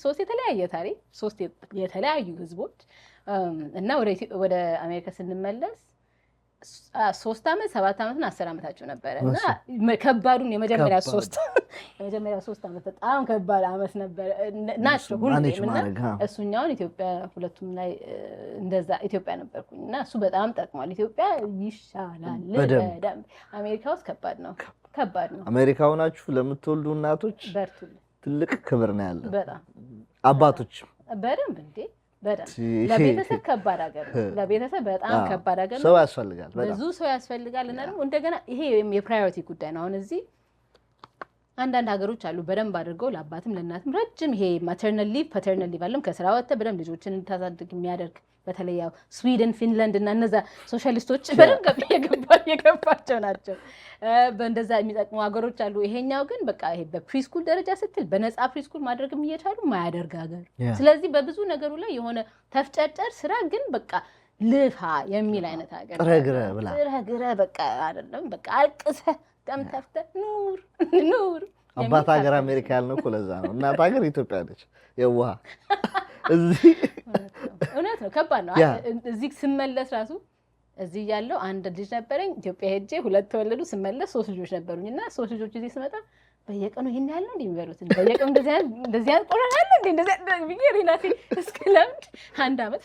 ሶስት የተለያየ ታሪክ ሶስት የተለያዩ ህዝቦች እና ወደ አሜሪካ ስንመለስ 3 አመት 7 አመት እና 10 አመታቸው ነበር እና ከባዱን የመጀመሪያ 3 አመት በጣም ከባድ አመት ነበር ናቸው ሁሉም እና እሱኛውን ኢትዮጵያ ሁለቱም ላይ እንደዛ ኢትዮጵያ ነበርኩኝ እና እሱ በጣም ጠቅሟል ኢትዮጵያ ይሻላል በደም አሜሪካ ውስጥ ከባድ ነው አሜሪካ ሆናችሁ ለምትወልዱ እናቶች ትልቅ ክብር ነው ያለው በጣም አባቶች በደንብ እንዴ ለቤተሰብ ከባድ ሀገር ነው ለቤተሰብ በጣም ከባድ ሀገር ነው ሰው ያስፈልጋል ብዙ ሰው ያስፈልጋል እና ደግሞ እንደገና ይሄ የፕራዮሪቲ ጉዳይ ነው አሁን እዚህ አንዳንድ ሀገሮች አሉ በደንብ አድርገው ለአባትም ለእናትም ረጅም ይሄ ማተርናል ሊቭ ፓተርናል ሊቭ አለም ከስራ ወጥተህ በደንብ ልጆችን እንድታሳድግ የሚያደርግ በተለይ ያው ስዊድን፣ ፊንላንድ እና እነዛ ሶሻሊስቶች በደንብ የገባቸው ናቸው። በእንደዛ የሚጠቅሙ ሀገሮች አሉ። ይሄኛው ግን በቃ ይሄ በፕሪስኩል ደረጃ ስትል በነፃ ፕሪስኩል ማድረግም እየቻሉ ማያደርግ ሀገር። ስለዚህ በብዙ ነገሩ ላይ የሆነ ተፍጨርጨር ስራ ግን በቃ ልፋ የሚል አይነት ሀገር ጥረግረ በቃ አይደለም በቃ አልቅሰህ ደምተፍተህ ኑር አባት ሀገር አሜሪካ ያልነው እኮ ለዛ ነው። እናት ሀገር ኢትዮጵያ ነች የዋህ እዚህ እውነት ነው። ከባድ ነው። እዚህ ስመለስ ራሱ እዚህ ያለው አንድ ልጅ ነበረኝ ኢትዮጵያ ሄጄ 2 ተወለዱ ስመለስ 3 ልጆች ነበሩኝና 3 ልጆች እዚህ ስመጣ በየቀኑ ይሄን ያህል ነው እንደሚበሉት በየቀኑ እንደዚህ ያህል ቆራራለ እንደዚህ ቢገሪናቲ እስከለምድ 1 አመት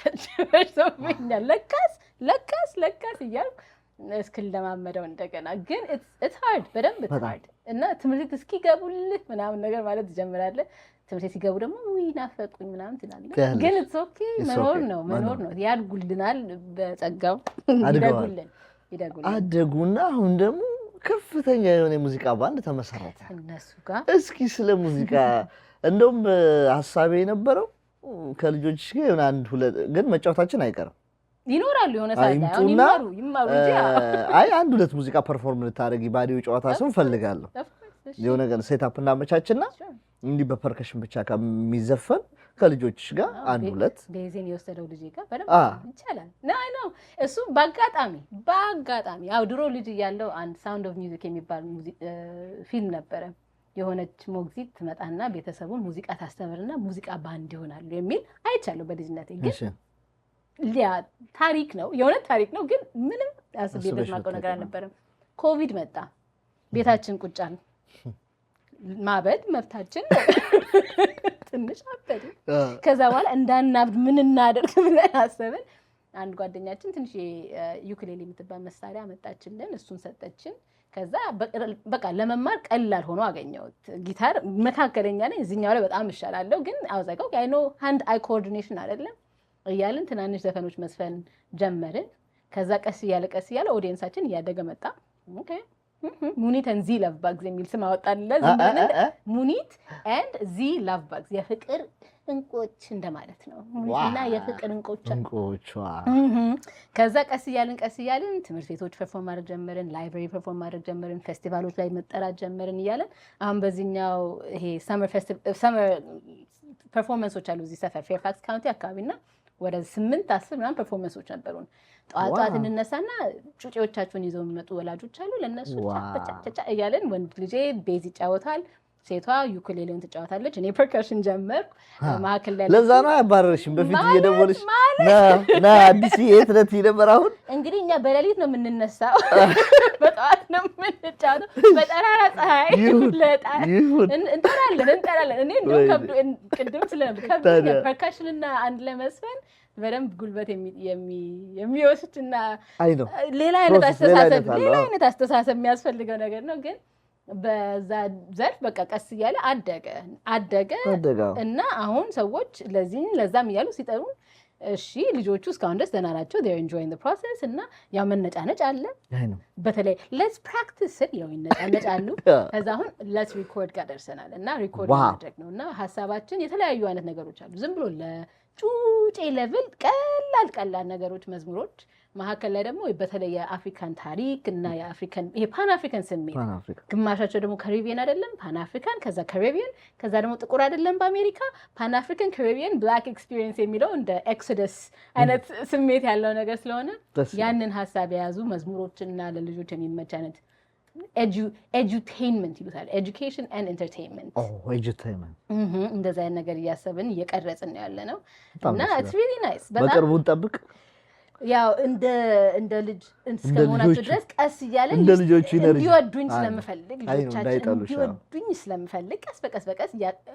ፈጅቶብኛል። ለካስ እያልኩ እስክለማመደው እንደገና ግን it's hard በደንብ it's hard እና ትምህርት እስኪገቡልህ ምናምን ነገር ማለት ትጀምራለህ። ትምህርት ሲገቡ ደግሞ ናፈቁኝ ምናምን ትላለህ። ግን it's okay መኖር ነው። ያድጉልናል በጸጋው ይደጉልን አደጉና አሁን ደግሞ ከፍተኛ የሆነ የሙዚቃ ባንድ ተመሰረተ እነሱ ጋር። እስኪ ስለ ሙዚቃ እንደውም ሐሳቤ የነበረው ከልጆችሽ ጋር የሆነ 1-2 ግን መጫወታችን አይቀርም ይኖራሉ የሆነ ሰዓት ይማሩ እንጂ 1-2 ሙዚቃ ፐርፎርም ልታደርጊ ባዲዮ ጨዋታ ስም ፈልጋለሁ። የሆነ ነገር ሴትአፕ እናመቻችና እንዲህ በፐርከሽን ብቻ ከሚዘፈን ከልጆችሽ ጋር 1-2 ቤዜን የወሰደው ልጅ ጋር በደንብ ይቻላል። ነው እሱ በአጋጣሚ ያው ድሮ ልጅ ያለው አንድ ሳውንድ ኦፍ ሚውዚክ የሚባል ፊልም ነበረ። የሆነች ሞግዚት ትመጣና ቤተሰቡን ሙዚቃ ታስተምርና ሙዚቃ ባንድ ይሆናሉ የሚል አይቻለሁ በልጅነቴ። ግን ታሪክ ነው የእውነት ታሪክ ነው። ግን ምንም አስቤበት ማውቀው ነገር አልነበረም። ኮቪድ መጣ፣ ቤታችን ቁጫን ማበድ መብታችን ትንሽ አበድ። ከዛ በኋላ እንዳናብድ ምን እናደርግ ብለን አሰብን። አንድ ጓደኛችን ትንሽ ዩክሌሌ የምትባል መሳሪያ መጣችልን፣ እሱን ሰጠችን። ከዛ በቃ ለመማር ቀላል ሆኖ አገኘሁት። ጊታር መካከለኛ ነኝ፣ እዚህኛው ላይ በጣም እሻላለሁ። ግን አውዛቀው አይ ኖ ሃንድ አይ ኮኦርዲኔሽን አይደለም እያልን ትናንሽ ዘፈኖች መስፈን ጀመርን። ከዛ ቀስ እያለ ኦዲየንሳችን እያደገ መጣ። ኦኬ ሙኒት ኤንድ ዚ ላቭ ባግስ የሚል ስም አወጣንለት። ሙኒት ኤንድ ዚ ላቭ ባግስ የፍቅር እንቆች እንደማለት ነው። ሙኒትና የፍቅር እንቆች። ከዛ ቀስ እያልን ትምህርት ቤቶች ፐርፎርም ማድረግ ጀመርን፣ ላይብራሪ ፐርፎርም ማድረግ ጀመርን፣ ፌስቲቫሎች ላይ መጠራት ጀመርን እያለን አሁን በዚህኛው ይሄ ሰመር ፐርፎርመንሶች አሉ እዚህ ሰፈር ፌርፋክስ ካውንቲ አካባቢና ወደ 8-10 ምናምን ፐርፎርመንሶች ነበሩን። ጠዋት እንነሳና ጩጬዎቻቸውን ይዘው የሚመጡ ወላጆች አሉ። ለነሱ ቻቻቻ እያለን ወንድ ልጄ ቤዝ ይጫወታል፣ ሴቷ ዩኩሌሌውን ትጫወታለች። እኔ ፐርከሽን ጀመርኩ። ማከለ ለዛ ነው ያባረርሽም በፊት እየደወለሽ ና አዲስ የት ነህ ነበር። አሁን እንግዲህ እኛ በሌሊት ነው የምንነሳው፣ በጠዋት ነው የምንጫወተው። በጠራራ ፀሐይ እንጠራለን። እኔ እንደው ቅድም ስለከብድ ፐርከሽንና አንድ ላይ መስፈን በደንብ ጉልበት የሚወስድና ሌላ አይነት አስተሳሰብ የሚያስፈልገው ነገር ነው። ግን በዛ ዘርፍ በቃ ቀስ እያለ አደገ እና አሁን ሰዎች ለዛም እያሉ ሲጠሩን እሺ ልጆቹ እስካሁን ድረስ ደህና ናቸው። they're enjoying the process እና ያው መነጫነጭ አለ። በተለይ let's practice ያው ይነጫነጫሉ። ከዛ አሁን let's record ጋር ደርሰናል እና ሪኮርድ ማድረግ ነው እና ሐሳባችን የተለያዩ አይነት ነገሮች አሉ። ዝም ብሎ ለጩጬ ሌቭል ቀላል ነገሮች መዝሙሮች መሀከል ላይ ደግሞ በተለይ የአፍሪካን ታሪክ እና የአፍሪካን ይሄ ፓን አፍሪካን ስሜት ግማሻቸው ደግሞ ካሪቢያን አይደለም ፓን አፍሪካን ከዛ ካሪቢያን ከዛ ደግሞ ጥቁር አይደለም በአሜሪካ ፓን አፍሪካን ካሪቢያን ብላክ ኤክስፒሪየንስ የሚለው እንደ ኤክሶደስ አይነት ስሜት ያለው ነገር ስለሆነ ያንን ሐሳብ የያዙ መዝሙሮችና ለልጆች የሚመች አይነት edutainment ይሉታል education and entertainment edutainment እንደዛ አይነት ነገር እያሰብን እየቀረጽን ያለ ነው እና it's really nice በቅርቡ እንጠብቅ። ያው እንደ ልጅ እስከሆናቸው ድረስ ቀስ እያለን እንዲወዱኝ ስለምፈልግ ልጆቻችን እንዲወዱኝ ስለምፈልግ ቀስ በቀስ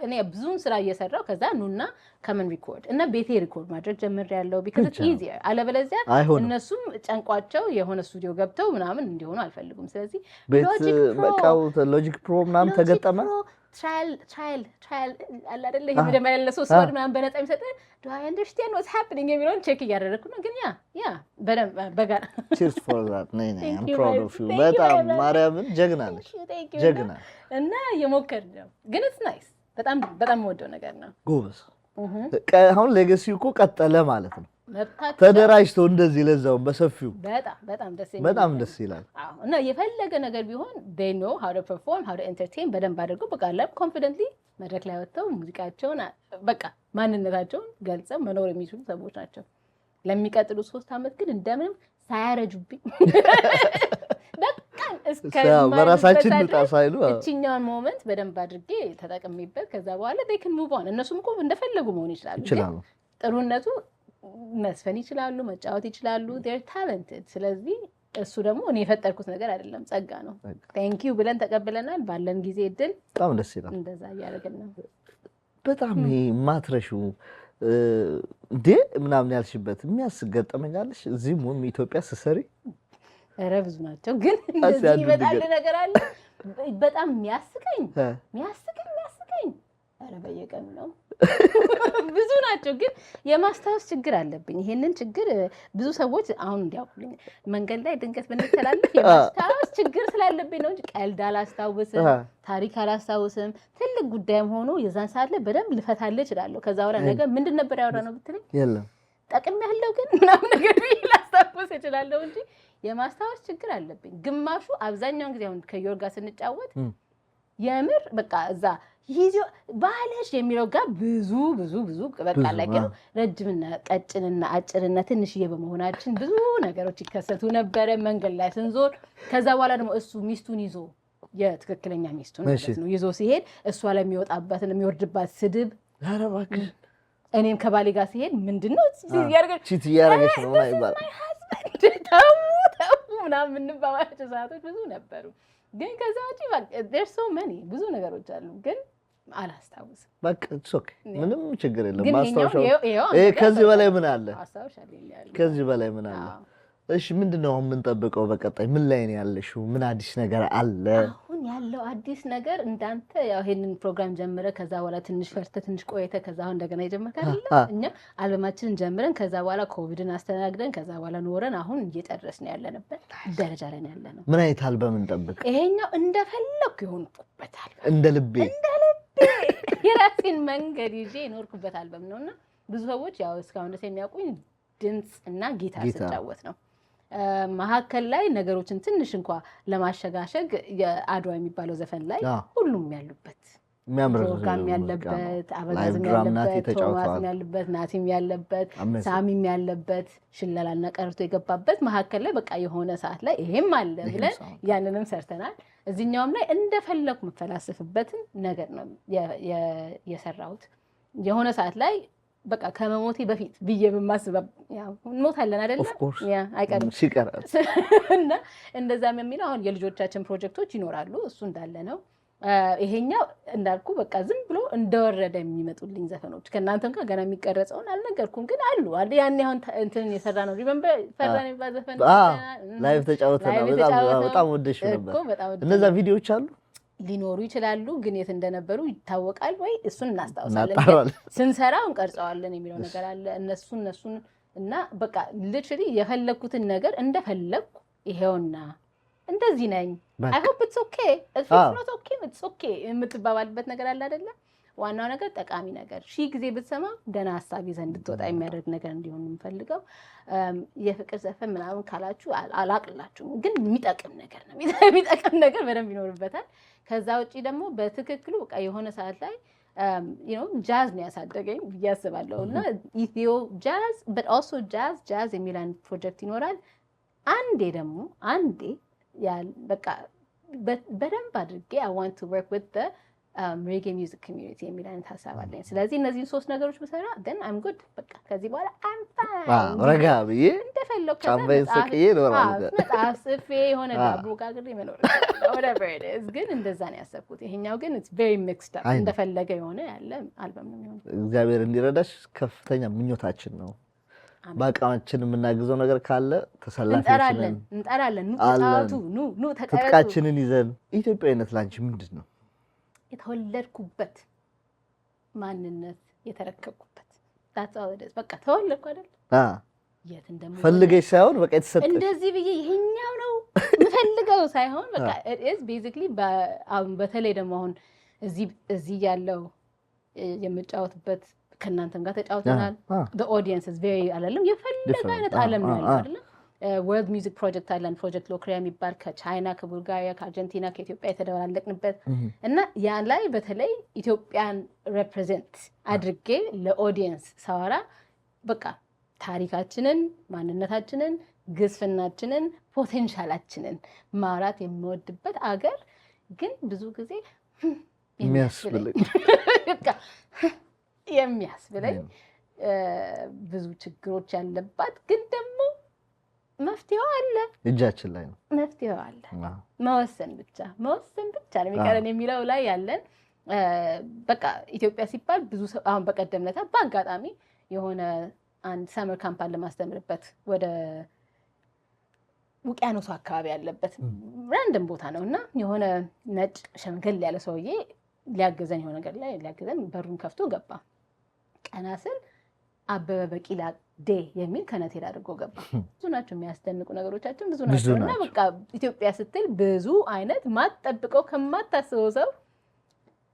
እኔ ብዙውን ስራ እየሰራው ከዛ ኑና ከመን ሪኮርድ እና ቤቴ ሪኮርድ ማድረግ ጀምሬያለሁ because it's easier አለበለዚያ እነሱም ጨንቋቸው የሆነ ስቱዲዮ ገብተው ምናምን እንዲሆኑ አልፈልጉም። ስለዚህ ሎጂክ ፕሮ ምናምን ተገጠመ trial አለ አይደለ የመጀመሪያ ለሶስት ወር ምናምን በነፃ የሚሰጥ do I understand what's happening የሚለውን ቼክ እያደረኩ ነው። ግን ያ በጋር cheers for that I'm proud of you በጣም ማርያምን ጀግና ነሽ ጀግና እና የሞከር ነው። ግን it's nice በጣም የምወደው ነገር ነው። ጎበዝ አሁን ሌጋሲው እኮ ቀጠለ ማለት ነው። መብታቸው ተደራጅተው እንደዚህ ለዛው በሰፊው በጣም ደስ ይላል። እና የፈለገ ነገር ቢሆን they know how to perform how to entertain በደንብ አድርገው በቃ ኮንፊደንትሊ መድረክ ላይ ወጥተው ሙዚቃቸውን በቃ ማንነታቸውን ገልጸው መኖር የሚችሉ ሰዎች ናቸው። ለሚቀጥሉ 3 ዓመት ግን እንደምንም ሳያረጁብኝ በራሳችን ጣሳይሉ እቺኛውን ሞመንት በደንብ አድርጌ ተጠቅሜበት ከዛ በኋላ they can move on እነሱም እኮ እንደፈለጉ መሆን ይችላሉ። ጥሩነቱ መስፈን ይችላሉ፣ መጫወት ይችላሉ። they're talented። ስለዚህ እሱ ደግሞ እኔ የፈጠርኩት ነገር አይደለም፣ ጸጋ ነው። thank you ብለን ተቀብለናል። ባለን ጊዜ እድል በጣም ደስ ይላል። እንደዛ ያደረግን ነው። በጣም ማትረሹ እንዴ ምናምን ያልሽበት የሚያስገጠመኛለሽ እዚህም ወም ኢትዮጵያ ስሰሪ ኧረ ብዙ ናቸው፣ ግን እንደዚህ ይመጣል ነገር አለ በጣም የሚያስቀኝ ኧረ በየቀኑ ነው ብዙ ናቸው። ግን የማስታወስ ችግር አለብኝ። ይሄንን ችግር ብዙ ሰዎች አሁን እንዲያውቁልኝ መንገድ ላይ ድንገት ብንተላለፍ የማስታወስ ችግር ስላለብኝ ነው እንጂ ቀልድ አላስታውስም፣ ታሪክ አላስታውስም። ትልቅ ጉዳይም ሆኖ የዛን ሰዓት ላይ በደንብ ልፈታልህ እችላለሁ። ከዛ በኋላ ነገር ምንድን ነበር ያወራነው ብትለኝ የለም ጠቅም ያለው ግን ምናምን ነገር ላስታውስ እችላለሁ እንጂ የማስታወስ ችግር አለብኝ። ግማሹ አብዛኛውን ጊዜ አሁን ከዮርጋ ስንጫወት የምር በቃ እዛ ይዞ ባለሽ የሚለው ጋር ብዙ በቃ ላይ ግን ረጅምና ቀጭንና አጭርና ትንሽዬ በመሆናችን ብዙ ነገሮች ይከሰቱ ነበር መንገድ ላይ ስንዞር። ከዛ በኋላ ደግሞ እሱ ሚስቱን ይዞ የትክክለኛ ሚስቱን ማለት ነው ይዞ ሲሄድ እሷ ላይ የሚወጣባትን የሚወርድባት ስድብ አረባክሽ እኔም ከባሌ ጋር ሲሄድ ምንድነው ቺት ያረጋሽ ነው ማለት ተው ምናምን እንባባላቸው ሰዓቶች ብዙ ነበሩ። ግን ከዛ ውጪ there's so many ብዙ ነገሮች አሉ ግን አላስታውስም። በቃ ኦኬ ምንም ችግር የለም። ማስታወሻው ከዚህ በላይ ምን አለ? ከዚህ በላይ ምን አለ? እሺ ምንድነው የምንጠብቀው? በቀጣይ ምን ላይ ነው ያለሽው? ምን አዲስ ነገር አለ? አሁን ያለው አዲስ ነገር እንዳንተ ያው ይሄንን ፕሮግራም ጀምረ ከዛ በኋላ ትንሽ ፈርተ ትንሽ ቆይተ ከዛ አሁን እንደገና ይጀምራል አይደል? እኛ አልበማችንን ጀምረን ከዛ በኋላ ኮቪድን አስተናግደን ከዛ በኋላ ኖረን አሁን እየጨረስን ያለንበት ደረጃ ላይ ያለነው። ምን አይነት አልበም እንጠብቅ? ይሄኛው እንደፈለኩ ይሆንኩበት አልበም እንደ ልቤ የራሴን መንገድ ይዤ የኖርኩበት አልበም ነውና ብዙ ሰዎች ያው እስካሁን ድረስ የሚያውቁኝ ድምጽ እና ጊታር ስጫወት ነው። መሀከል ላይ ነገሮችን ትንሽ እንኳን ለማሸጋሸግ የአድዋ የሚባለው ዘፈን ላይ ሁሉም ያሉበት ፕሮግራም ያለበት አበጋዝም ያለበት ቶማስም ያለበት ናቲም ያለበት ሳሚም ያለበት ሽለላና ቀርቶ የገባበት መሀከል ላይ በቃ የሆነ ሰዓት ላይ ይሄም አለ ብለን ያንንም ሰርተናል። እዚህኛውም ላይ እንደፈለኩ መፈላሰፍበትን ነገር ነው የሰራሁት። የሆነ ሰዓት ላይ በቃ ከመሞቴ በፊት ብዬ በማስበብ ያው ሞታለን አይደለም ያ አይቀርም ሲቀራል እና እንደዛም የሚለው አሁን የልጆቻችን ፕሮጀክቶች ይኖራሉ። እሱ እንዳለ ነው። ይሄኛው እንዳልኩ በቃ ዝም ብሎ እንደወረደ የሚመጡልኝ ዘፈኖች ከእናንተም ጋር ገና የሚቀረጸውን አልነገርኩም፣ ግን አሉ ያኔ አሁን እንትን የሰራ ነው ሪሜምበር ፈራን የሚባል ዘፈን ላይቭ ተጫውተናል። በጣም ወደሽ ነበር። እነዛ ቪዲዮዎች አሉ ሊኖሩ ይችላሉ፣ ግን የት እንደነበሩ ይታወቃል ወይ እሱን እናስታውሳለን። ስንሰራው እንቀርጸዋለን የሚለው ነገር አለ። እነሱን እና በቃ ሊትራሊ የፈለኩትን ነገር እንደፈለኩ ይሄውና እንደዚህ ነኝ I hope it's okay if it's not okay it's okay የምትባባልበት ነገር አለ አይደለ? ዋናው ነገር ጠቃሚ ነገር ሺህ ጊዜ ብትሰማ ገና ሐሳብ ይዘህ እንድትወጣ የሚያደርግ ነገር እንዲሆን የምፈልገው። የፍቅር ዘፈን ምናምን ካላችሁ አላቅላችሁም፣ ግን የሚጠቅም ነገር ነው። የሚጠቅም ነገር በደንብ ይኖርበታል። ከዛ ውጪ ደግሞ በትክክሉ በቃ የሆነ ሰዓት ላይ ጃዝ ነው ያሳደገኝ ብዬ አስባለሁ። እና ኢትዮ ጃዝ but also jazz የሚል አንድ ፕሮጀክት ይኖራል። አንዴ በቃ በደንብ አድርጌ I want to work with the reggae music community የሚል አይነት ሀሳብ አለኝ። ስለዚህ እነዚህን 3 ነገሮች ብሰራ then I'm good በቃ ከዚህ በኋላ I'm fine ረጋ ብዬ እንደፈለኩ ጫምባይን ሰቅዬ እኖራለሁ። መጽሐፍ ጽፌ የሆነ ዳቦ ጋግሬ መኖር whatever it is። ግን እንደዛ ነው ያሰብኩት። ይሄኛው ግን it's very mixed up እንደፈለገ የሆነ ያለ አልበም ነው የሚሆነው። እግዚአብሔር እንዲረዳሽ ከፍተኛ ምኞታችን ነው። በአቅማችን የምናግዘው ነገር ካለ ተሰላፊዎችን እንጠራለን። ኑ ተቀበሉ። ትጥቃችንን ይዘን ኢትዮጵያዊነት ላንቺ ምንድን ነው? የተወለድኩበት ማንነት የተረከብኩበት that's all it is። በቃ ተወለድኩ አይደል? የት እንደምወለድ ፈልገሽ ሳይሆን በቃ የተሰጠሽ እንደዚህ ብዬ ይሄኛው ነው የምፈልገው ሳይሆን በቃ it is basically በተለይ ደግሞ አሁን እዚህ ያለው የምጫወትበት ከእናንተም ጋር ተጫውተናል። the audience is very አላለም የፈለገ አይነት ዓለም ነው ያለው አይደል? ወርልድ ሚውዚክ ፕሮጀክት አለን ፕሮጀክት ሎክሪያ የሚባል ከቻይና ከቡልጋሪያ ከአርጀንቲና ከኢትዮጵያ የተደባለቅንበት እና ያ ላይ በተለይ ኢትዮጵያን ሪፕሬዘንት አድርጌ ለኦዲየንስ ሳወራ በቃ ታሪካችንን ማንነታችንን ግዝፍናችንን ፖቴንሻላችንን ማውራት የምወድበት አገር ግን ብዙ ጊዜ የሚያስብለኝ ብዙ ችግሮች ያለባት ግን ደግሞ መፍትሄው አለ እጃችን ላይ ነው መፍትሄው አለ መወሰን ብቻ ነው የሚቀረን የሚለው ላይ ያለን በቃ ኢትዮጵያ ሲባል ብዙ ሰው አሁን በቀደምነታ በአጋጣሚ የሆነ አንድ ሰመር ካምፓን ለማስተምርበት ወደ ውቅያኖሱ አካባቢ ያለበት ራንደም ቦታ ነውና የሆነ ነጭ ሸንገል ያለ ሰውዬ ሊያገዘን የሆነ ነገር ላይ ሊያገዘን በሩን ከፍቶ ገባ ቀና ስል አበበ ቢቂላ ዴ የሚል ከነቴል አድርጎ ገባ ብዙ ናቸው የሚያስደንቁ ነገሮቻችን ብዙ ናቸውና በቃ ኢትዮጵያ ስትል ብዙ አይነት ማትጠብቀው ከማታስበው ሰው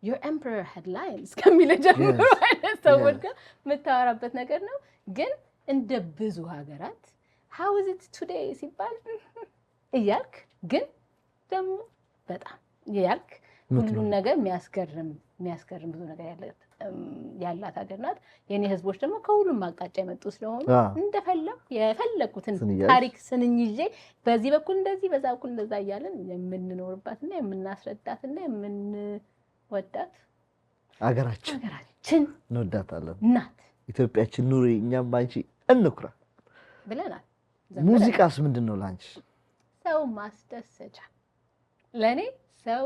your emperor had lines ከሚል ጀምሮ አይነት ሰዎች ጋር የምታወራበት ነገር ነው ግን እንደ ብዙ ሀገራት how is it today ሲባል እያልክ ግን ደግሞ በጣም እያልክ ሁሉን ነገር የሚያስገርም ብዙ ነገር ያላት ሀገር ናት የኔ ህዝቦች ደግሞ ከሁሉም አቅጣጫ የመጡ ስለሆኑ የፈለኩትን ታሪክ ስንኝዤ በዚህ በኩል እንደዚህ በዛ በኩል እንደዛ እያለን የምንኖርባትና የምናስረዳትና የምንወዳት ሀገራችን እንወዳታለን ናት ኢትዮጵያችን ኑሪ እኛም ባንቺ እንኩራ ብለናል ሙዚቃስ ምንድነው ላንቺ ሰው ማስደሰቻ ለኔ ሰው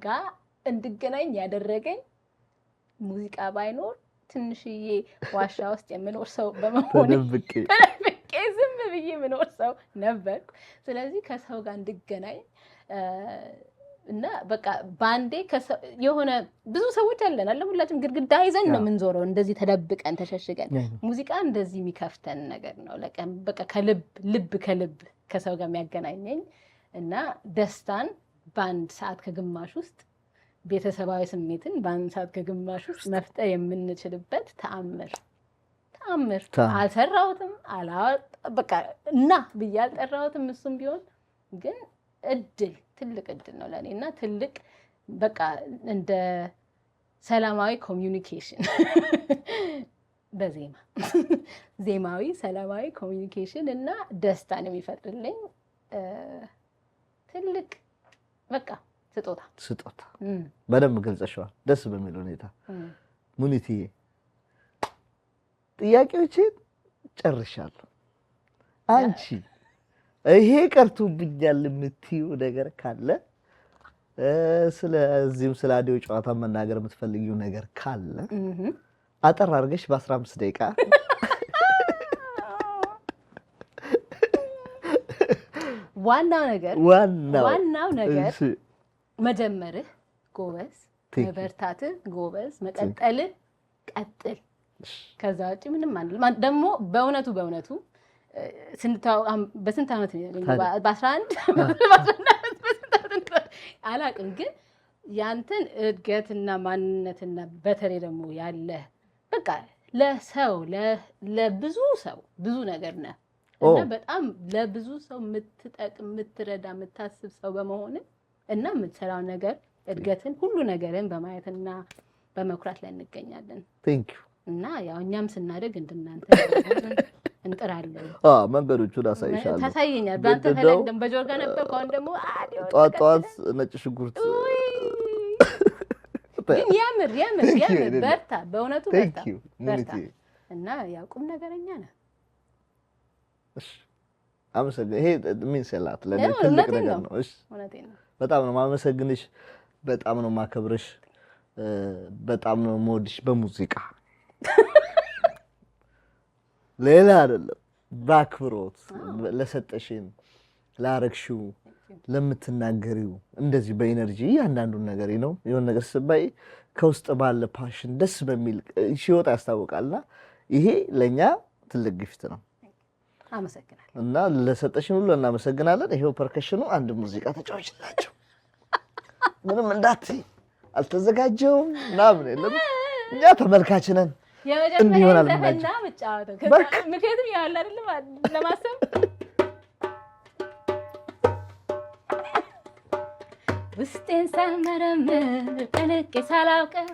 ጋር እንድገናኝ ያደረገኝ ሙዚቃ ባይኖር ትንሽዬ ዋሻ ውስጥ የምኖር ሰው በመሆኔ ተደብቄ ዝም ብዬ የምኖር ሰው ነበር ስለዚህ ከሰው ጋር እንድገናኝ እና በቃ ባንዴ የሆነ ብዙ ሰዎች አለን አለ ሁላችንም ግድግዳ ይዘን ነው የምንዞረው እንደዚህ ተደብቀን ተሸሽገን ሙዚቃ እንደዚህ የሚከፍተን ነገር ነው ለቀን በቃ ከልብ ከሰው ጋር የሚያገናኘኝ እና ደስታን በአንድ ሰዓት ከግማሽ ውስጥ ቤተሰባዊ ስሜትን በአንድ ሰዓት ከግማሽ ውስጥ መፍጠር የምንችልበት ተአምር አልሰራሁትም በቃ እና ብዬ አልጠራሁትም እሱም ቢሆን ግን ትልቅ እድል ነው ለኔ እና ትልቅ በቃ እንደ ሰላማዊ ኮሚዩኒኬሽን በዜማ ዜማዊ ሰላማዊ ኮሚዩኒኬሽን እና ደስታን የሚፈጥርልኝ ትልቅ በቃ ስጦታ በደንብ ገልጸሽዋል ደስ በሚል ሁኔታ ሙኒቲዬ ጥያቄዎችን ጨርሻለሁ አንቺ ይሄ ቀርቶብኛል የምትይው ነገር ካለ ስለዚህም ስለ አዲዮ ጨዋታ መናገር የምትፈልጊው ነገር ካለ አጠር አድርገሽ በ15 ደቂቃ ዋናው ነገር መጀመርህ ጎበዝ መበርታትህ ጎበዝ መቀጠልህ ቀጥል ከዛ ውጪ ምንም አንልም ደግሞ በእውነቱ በስንት ዓመት ነው በ11 አላቅም ግን ያንተን እድገትና ማንነትና በተለይ ደግሞ ያለ በቃ ለሰው ለብዙ ሰው ብዙ ነገር ነህ እና በጣም ለብዙ ሰው የምትረዳ የምታስብ ሰው በመሆን እና የምትሰራው ነገር እድገትን ሁሉ ነገርን በማየትና በመኩራት ላይ እንገኛለን እና ያው እኛም ስናደግ እንደናንተ እንጥራለን መንገዶቹን አሳይሻለሁ ታሳየኛል ባንተ ተለቅደም በጆርጋ ነበር አሁን ደግሞ ጧት ነጭ ሽንኩርት ግን ያምር በርታ በእውነቱ በርታ እና ያው ቁም ነገረኛ ነህ እሺ ይሄ ምን ሰላት ለኔ ትልቅ ነገር ነው እሺ በጣም ነው ማመሰግንሽ በጣም ነው ማከብርሽ በጣም ነው ሞድሽ በሙዚቃ ሌላ አይደለም ባክብሮት ለሰጠሽን ላረግሽው ለምትናገሪው እንደዚህ በኢነርጂ ያንዳንዱን ነገር ነው የሆነ ነገር ስባይ ከውስጥ ባለ ፓሽን ደስ በሚል ሲወጣ ያስታውቃልና ይሄ ለኛ ትልቅ ጊፍት ነው አመሰግናለሁ እና ለሰጠሽን ሁሉ እናመሰግናለን ይሄው ፐርከሽኑ አንድ ሙዚቃ ተጫዋችላችሁ ምንም እንዳትይ አልተዘጋጀውም ምናምን የለም እኛ ተመልካች ነን እንዲህ ይሆናል ዘፈና መጫወተው ምክንያቱም ያለ አይደለም ለማሰብ ውስጤን ሳልመረምር ጠንቄ ሳላውቀው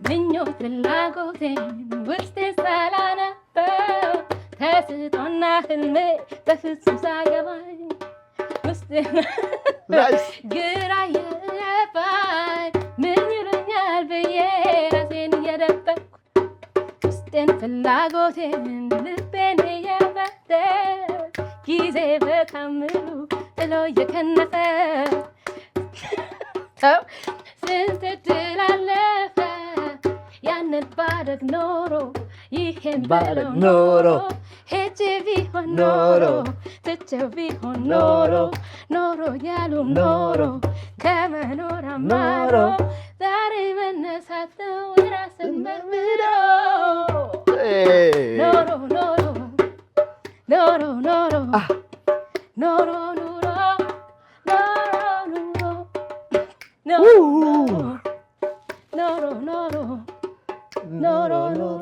ምኞት ፍላጎቴን ውስጤን ሳላነበው ተስጦና ህልሜ በፍጹም ሳገባኝ ውስጤን ግራ የገባኝ ምን ይሉኛል ብዬ ራሴን እየደበቅኩ ውስጤን ፍላጎቴን ልቤን እየበደል ጊዜ በታምሩ ጥሎ እየከነፈ ስንት ዕድል አለፈ ያንን ባደግ ኖሮ ይሄን ባደግ ኖሮ ሄጄ ቢሆን ኖሮ ትቼው ቢሆን ኖሮ ኖሮ ያሉ ኖሮ ከመኖር አማሮ ዛሬ መነሳት ነው ራስን መርምሮ ኖሮ ኖሮ ኖሮ ኖሮ ኖሮ No, no, no, no, no, no, no,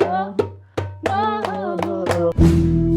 no, no, no.